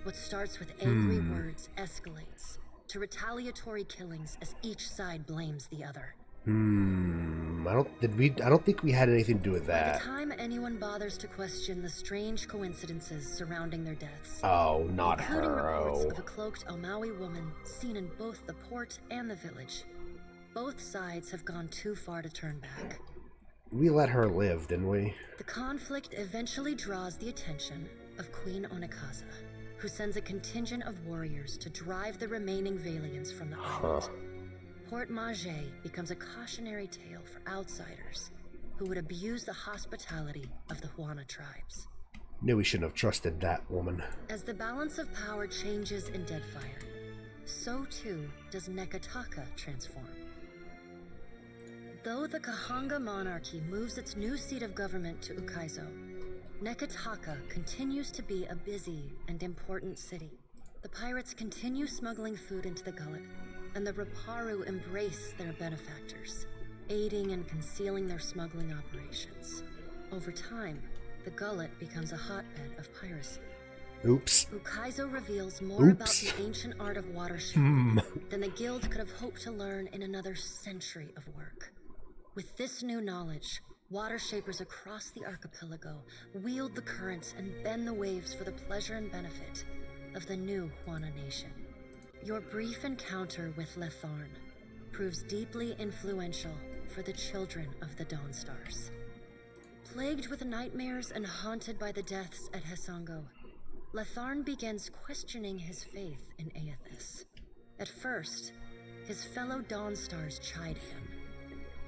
What starts with angry words escalates to retaliatory killings as each side blames the other. I don't think we had anything to do with By that. the time anyone bothers to question the strange coincidences surrounding their deaths, Oh, not including her. reports Oh. of a cloaked Omawi woman seen in both the port and the village, both sides have gone too far to turn back. We let her live, didn't we? The conflict eventually draws the attention of Queen Onikaza, who sends a contingent of warriors to drive the remaining Valians from the island. Port Mage becomes a cautionary tale for outsiders who would abuse the hospitality of the Huana tribes. Knew we shouldn't have trusted that woman. As the balance of power changes in Deadfire, so too does Nekataka transform. Though the Kahanga monarchy moves its new seat of government to Ukaizo, Nekataka continues to be a busy and important city. The pirates continue smuggling food into the gullet, and the Raparu embrace their benefactors, aiding and concealing their smuggling operations. Over time, the gullet becomes a hotbed of piracy. Oops. Ukaizo reveals more about the ancient art of water shaping than the guild could have hoped to learn in another century of work. With this new knowledge, water shapers across the archipelago wield the currents and bend the waves for the pleasure and benefit of the new Huana nation. Your brief encounter with Letharn proves deeply influential for the children of the Dawnstars. Plagued with nightmares and haunted by the deaths at Hesango, Letharn begins questioning his faith in Aethys. At first, his fellow Dawnstars chide him.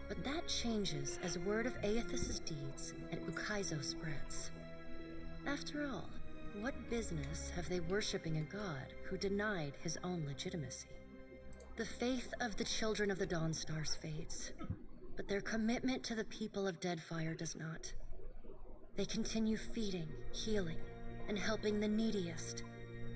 But that changes as word of Aethys's deeds at Ukaizo spreads. After all, what business have they worshipping a god who denied his own legitimacy? The faith of the children of the Dawnstars fades, but their commitment to the people of Deadfire does not. They continue feeding, healing, and helping the neediest,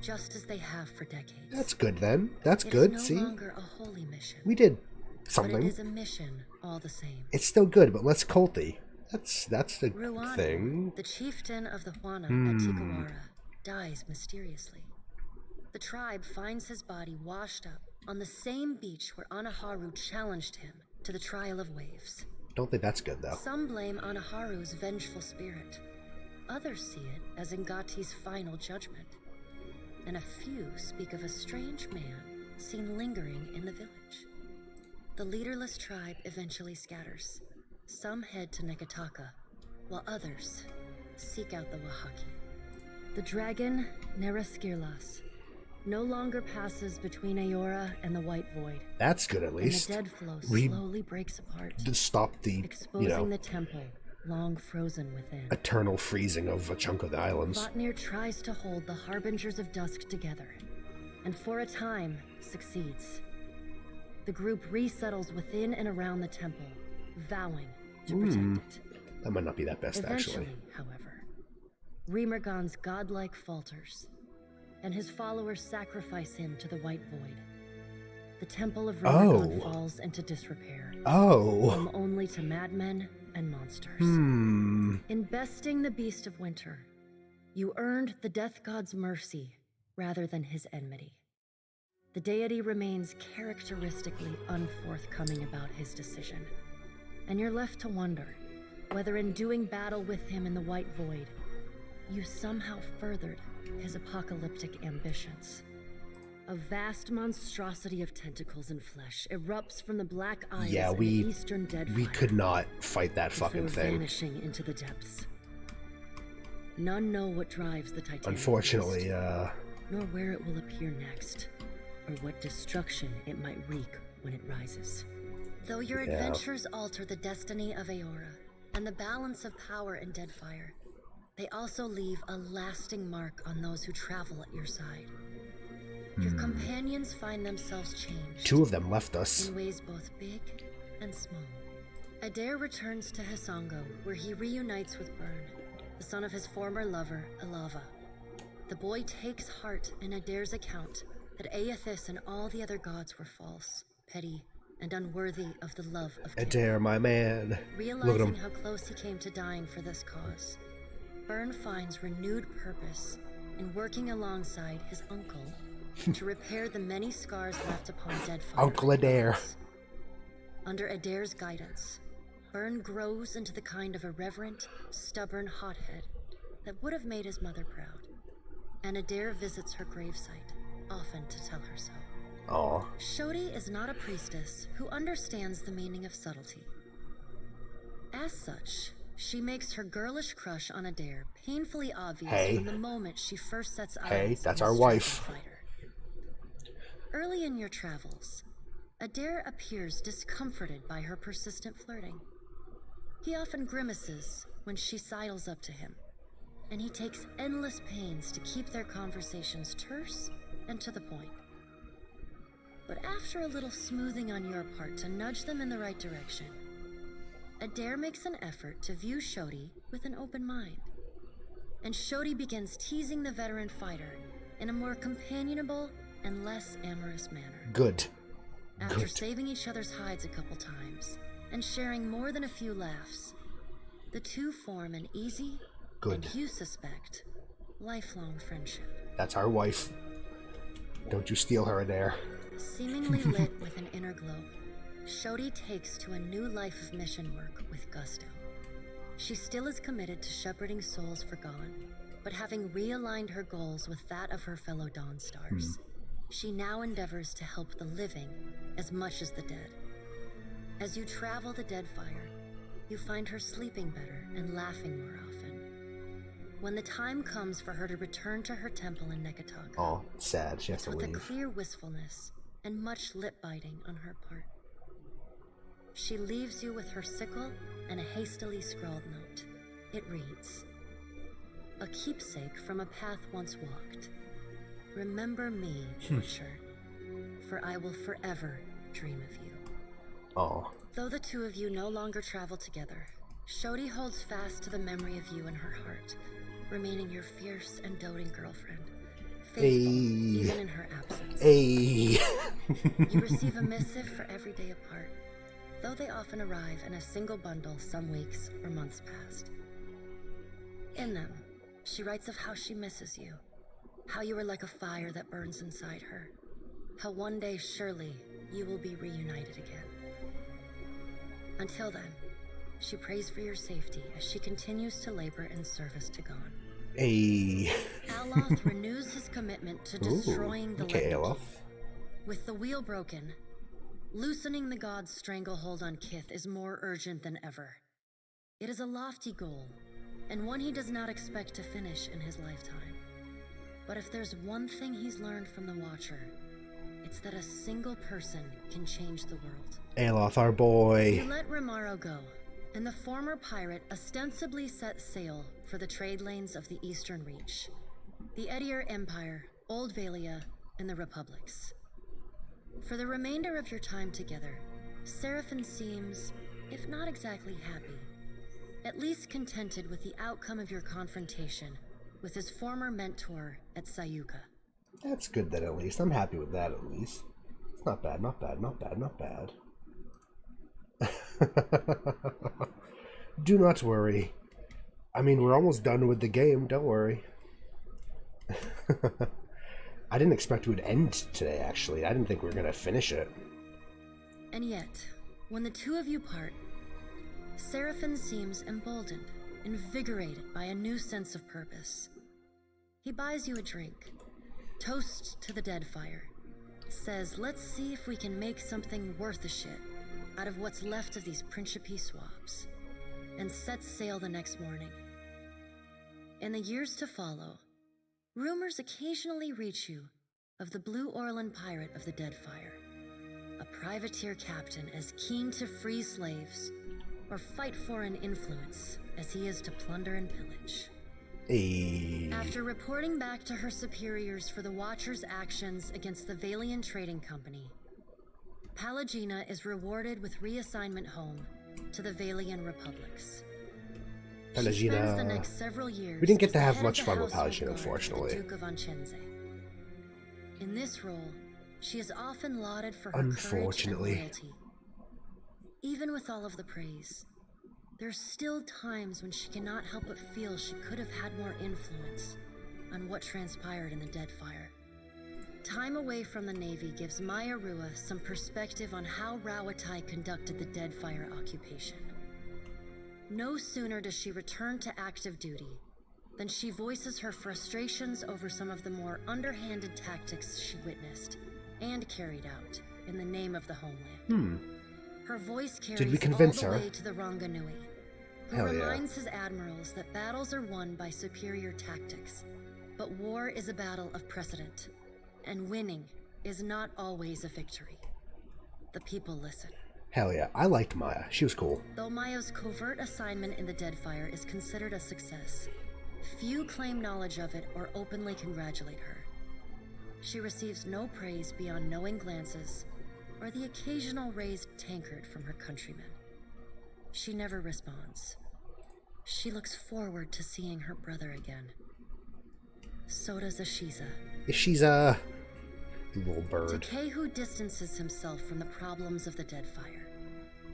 just as they have for decades. That's good then. That's good. It is See? no longer a holy mission. We did But something. it is a mission all the same. It's still good, but less culty. That's the Ruano, thing. the chieftain of the Huana at Tikawara, dies mysteriously. The tribe finds his body washed up on the same beach where Anaharu challenged him to the trial of waves. Don't think that's good though. Some blame Anaharu's vengeful spirit. Others see it as Ngati's final judgment. And a few speak of a strange man seen lingering in the village. The leaderless tribe eventually scatters. Some head to Nekataka, while others seek out the Wahaki. The dragon, Neraskirlas, no longer passes between Aora and the White Void. That's good at least. And the dead flow slowly breaks apart, To stop the, exposing the temple, long frozen within. eternal freezing of a chunk of the islands. Vatnir tries to hold the Harbingers of Dusk together, and for a time, succeeds. The group resettles within and around the temple, vowing to protect it. That might not be that best, Eventually, actually. however, Remergon's godlike falters, and his followers sacrifice him to the White Void. The temple of Remergon falls into disrepair, home only to madmen and monsters. In besting the Beast of Winter, you earned the Death God's mercy rather than his enmity. The deity remains characteristically unforthcoming about his decision, and you're left to wonder whether in doing battle with him in the White Void, you somehow furthered his apocalyptic ambitions. A vast monstrosity of tentacles and flesh erupts from the black eyes Yeah, in the eastern Deadfire. we could not fight that fucking before thing. vanishing into the depths. None know what drives the Titanic Unfortunately, beast, nor where it will appear next, or what destruction it might wreak when it rises. Though your adventures alter the destiny of Aora and the balance of power in Deadfire, they also leave a lasting mark on those who travel at your side. Your companions find themselves changed. 2 of them left us. In ways both big and small. Adair returns to Hisongo, where he reunites with Byrne, the son of his former lover, Alava. The boy takes heart in Adair's account that Aethys and all the other gods were false, petty, and unworthy of the love of Kith. Adair, my man. Look at Realizing him. how close he came to dying for this cause, Byrne finds renewed purpose in working alongside his uncle to repair the many scars left upon Deadfire. Uncle Adair. Under Adair's guidance, Byrne grows into the kind of irreverent, stubborn hothead that would have made his mother proud. And Adair visits her gravesite, often to tell her so. Aw. Shodi is not a priestess who understands the meaning of subtlety. As such, she makes her girlish crush on Adair painfully obvious from the moment she first sets eyes Hey, that's on our the wife. striking fighter. Early in your travels, Adair appears discomforted by her persistent flirting. He often grimaces when she sidles up to him, and he takes endless pains to keep their conversations terse and to the point. But after a little smoothing on your part to nudge them in the right direction, Adair makes an effort to view Shodi with an open mind. And Shodi begins teasing the veteran fighter in a more companionable and less amorous manner. Good. After Good. saving each other's hides a couple times and sharing more than a few laughs, the two form an easy, Good. and you suspect, lifelong friendship. That's our wife. Don't you steal her, Adair. Seemingly lit with an inner glow, Shodi takes to a new life of mission work with gusto. She still is committed to shepherding souls forgone, but having realigned her goals with that of her fellow Dawnstars, she now endeavors to help the living as much as the dead. As you travel the Deadfire, you find her sleeping better and laughing more often. When the time comes for her to return to her temple in Nekataka, Oh, sad. She has it's to with a leave. clear wistfulness and much lip-biting on her part. She leaves you with her sickle and a hastily scrawled note. It reads, "A keepsake from a path once walked. Remember me, Butcher, for I will forever dream of you." Oh. Though the two of you no longer travel together, Shodi holds fast to the memory of you in her heart, remaining your fierce and doting girlfriend, faithful even in her absence. You receive a missive for every day apart, though they often arrive in a single bundle some weeks or months past. In them, she writes of how she misses you, how you are like a fire that burns inside her, how one day surely you will be reunited again. Until then, she prays for your safety as she continues to labor in service to Gon. Aloth renews his commitment to destroying the Aloth. With the wheel broken, loosening the god's stranglehold on Kith is more urgent than ever. It is a lofty goal, and one he does not expect to finish in his lifetime. But if there's one thing he's learned from the Watcher, it's that a single person can change the world. Aloth, our boy. You let Romaro go, and the former pirate ostensibly set sail for the trade lanes of the Eastern Reach, the Edier Empire, Old Valia, and the Republics. For the remainder of your time together, Seraphon seems, if not exactly happy, at least contented with the outcome of your confrontation with his former mentor at Sayuka. That's good then, at least. I'm happy with that, at least. It's not bad, not bad, not bad, not bad. Do not worry. I mean, we're almost done with the game, don't worry. I didn't expect it would end today, actually. I didn't think we were going to finish it. And yet, when the two of you part, Seraphon seems emboldened, invigorated by a new sense of purpose. He buys you a drink, toasts to the Deadfire, says, "Let's see if we can make something worth a shit out of what's left of these Principe swabs," and sets sail the next morning. In the years to follow, rumors occasionally reach you of the Blue Orlan pirate of the Deadfire, a privateer captain as keen to free slaves or fight for an influence as he is to plunder and pillage. After reporting back to her superiors for the Watcher's actions against the Valian Trading Company, Pallegina is rewarded with reassignment home to the Valian Republics. She spends the next several years we didn't get to as the have head much of the fun with household Pallegina, guard of unfortunately. the Duke of Ancense. In this role, she is often lauded for her courage and loyalty. Even with all of the praise, there are still times when she cannot help but feel she could have had more influence on what transpired in the Deadfire. Time away from the Navy gives Maya Rua some perspective on how Rawatai conducted the Deadfire occupation. No sooner does she return to active duty than she voices her frustrations over some of the more underhanded tactics she witnessed and carried out in the name of the homeland. Her voice carries Did we convince all the her? way to the Ranganui, who Hell yeah. reminds his admirals that battles are won by superior tactics, but war is a battle of precedent, and winning is not always a victory. The people listen. Hell yeah. I liked Maya. She was cool. Though Maya's covert assignment in the Deadfire is considered a success, few claim knowledge of it or openly congratulate her. She receives no praise beyond knowing glances or the occasional raised tankard from her countrymen. She never responds. She looks forward to seeing her brother again. So does Ashiza. Ashiza, you little bird. Takehu distances himself from the problems of the Deadfire,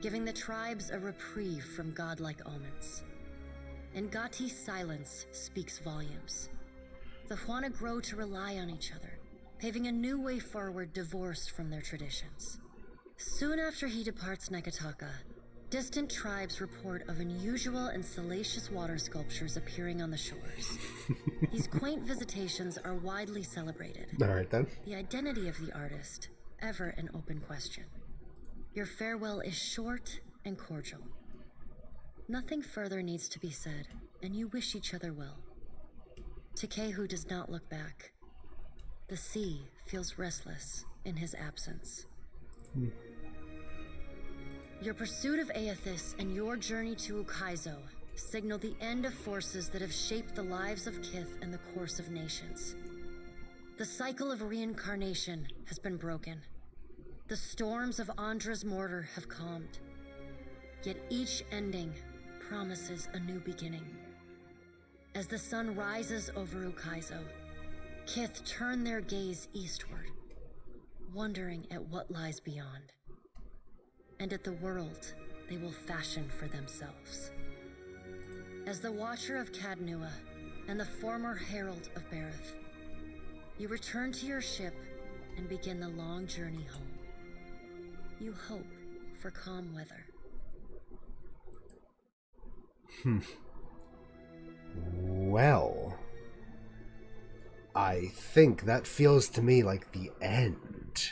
giving the tribes a reprieve from godlike omens. Ngati's silence speaks volumes. The Huana grow to rely on each other, paving a new way forward divorced from their traditions. Soon after he departs Nekataka, distant tribes report of unusual and salacious water sculptures appearing on the shores. These quaint visitations are widely celebrated. Alright then. The identity of the artist, ever an open question. Your farewell is short and cordial. Nothing further needs to be said, and you wish each other well. Takehu does not look back. The sea feels restless in his absence. Your pursuit of Aethys and your journey to Ukaizo signal the end of forces that have shaped the lives of Kith and the course of nations. The cycle of reincarnation has been broken. The storms of Andra's mortar have calmed. Yet each ending promises a new beginning. As the sun rises over Ukaizo, Kith turn their gaze eastward, wondering at what lies beyond, and at the world they will fashion for themselves. As the Watcher of Cadnua and the former Herald of Berith, you return to your ship and begin the long journey home. You hope for calm weather. Well, I think that feels to me like the end.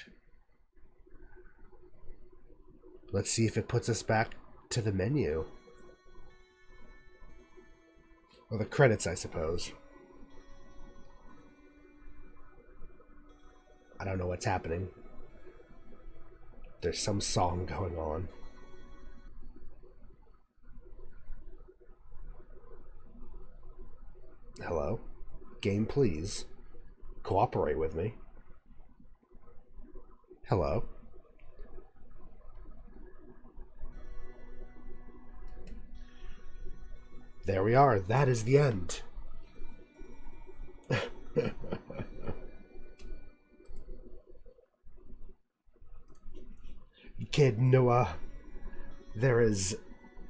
Let's see if it puts us back to the menu. Or the credits, I suppose. I don't know what's happening. There's some song going on. Hello? Game, please. Cooperate with me. Hello? There we are. That is the end. Cadnua. There is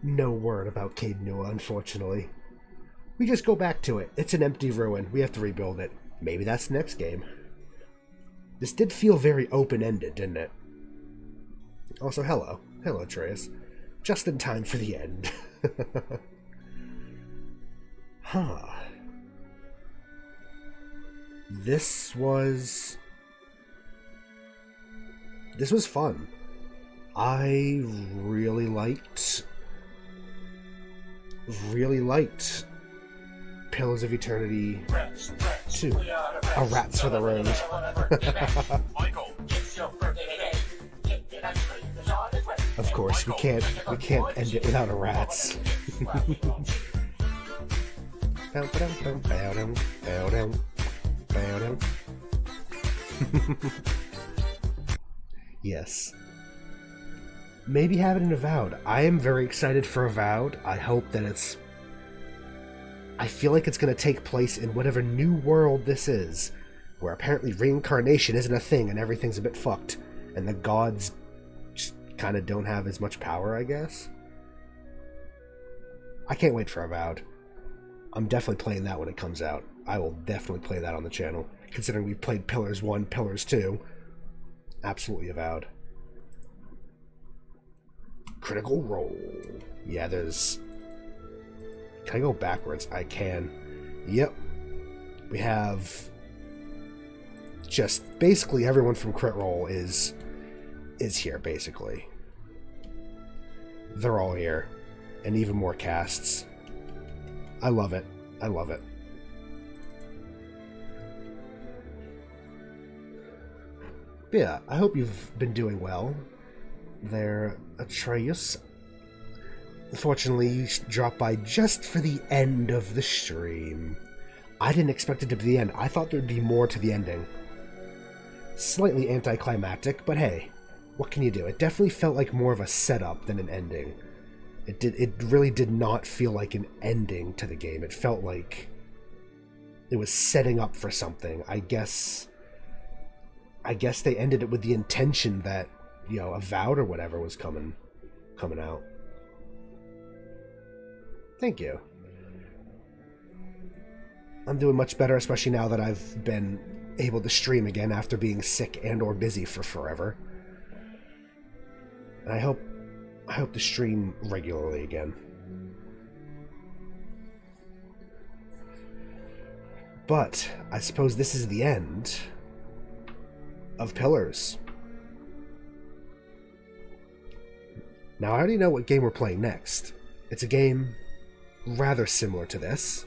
no word about Cadnua, unfortunately. We just go back to it. It's an empty ruin. We have to rebuild it. Maybe that's the next game. This did feel very open-ended, didn't it? Also, hello. Hello, Atreus. Just in time for the end. Huh. This was fun. I really liked Pillars of Eternity 2. A Rats for the Road. Of course, we can't end it without a Rats. Yes. Maybe have it in Avowed. I am very excited for Avowed. I hope that I feel like it's going to take place in whatever new world this is, where apparently reincarnation isn't a thing and everything's a bit fucked, and the gods just kind of don't have as much power, I guess. I can't wait for Avowed. I'm definitely playing that when it comes out. I will definitely play that on the channel, considering we've played Pillars 1, Pillars 2. Absolutely Avowed. Critical Role. Yeah, there's... Can I go backwards? I can. Yep. We have... just basically everyone from Crit Role is here, basically. They're all here. And even more casts. I love it. I love it. But yeah, I hope you've been doing well there, Atreus. Unfortunately, you dropped by just for the end of the stream. I didn't expect it to be the end. I thought there'd be more to the ending. Slightly anticlimactic, but hey, what can you do? It definitely felt like more of a setup than an ending. It really did not feel like an ending to the game. It felt like it was setting up for something. I guess they ended it with the intention that, you know, Avowed or whatever was coming out. Thank you. I'm doing much better, especially now that I've been able to stream again after being sick and or busy for forever. And I hope to stream regularly again. But I suppose this is the end of Pillars. Now I already know what game we're playing next. It's a game rather similar to this.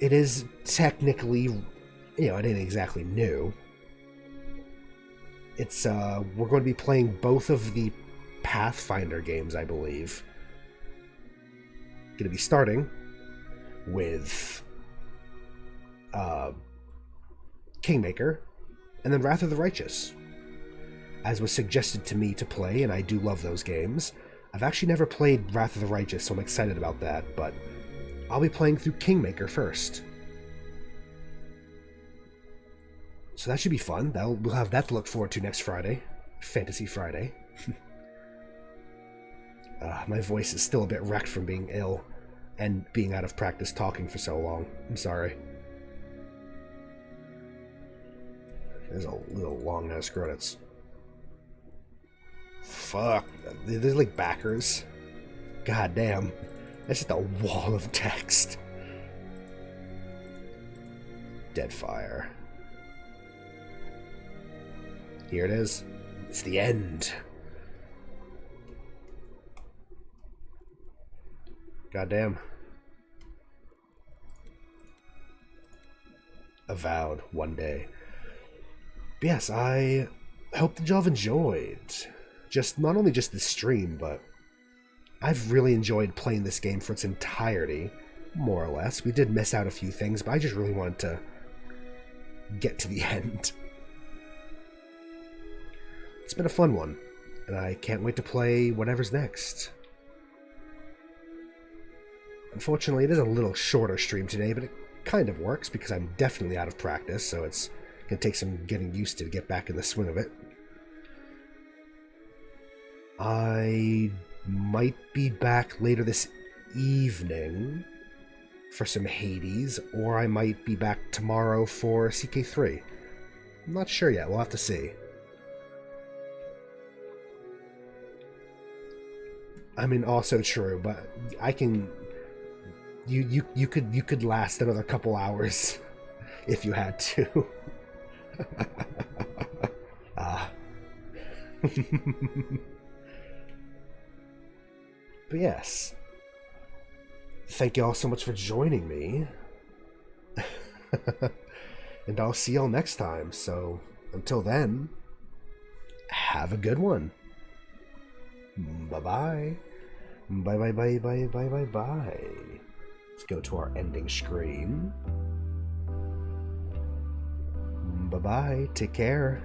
It is technically, you know, it ain't exactly new. It's we're going to be playing both of the Pathfinder games, I believe. Going to be starting with Kingmaker, and then Wrath of the Righteous, as was suggested to me to play, and I do love those games. I've actually never played Wrath of the Righteous, so I'm excited about that, but I'll be playing through Kingmaker first. So that should be fun. We'll have that to look forward to next Friday. Fantasy Friday. My voice is still a bit wrecked from being ill and being out of practice talking for so long. I'm sorry. There's a little long-ass credits. Fuck. There's like backers. God damn. That's just a wall of text. Deadfire. Here it is. It's the end. Goddamn. Avowed one day. But yes, I hope that y'all have enjoyed. Not only just the stream, but I've really enjoyed playing this game for its entirety, more or less. We did miss out a few things, but I just really wanted to get to the end. It's been a fun one, and I can't wait to play whatever's next. Unfortunately, it is a little shorter stream today, but it kind of works because I'm definitely out of practice, so it's going to take some getting used to get back in the swing of it. I might be back later this evening for some Hades, or I might be back tomorrow for CK3. I'm not sure yet. We'll have to see. I mean, also true, but I can... You could last another couple hours if you had to. But yes, thank you all so much for joining me, and I'll see y'all next time. So until then, have a good one. Bye bye. Bye bye bye bye bye bye bye. Let's go to our ending screen. Bye bye. Take care.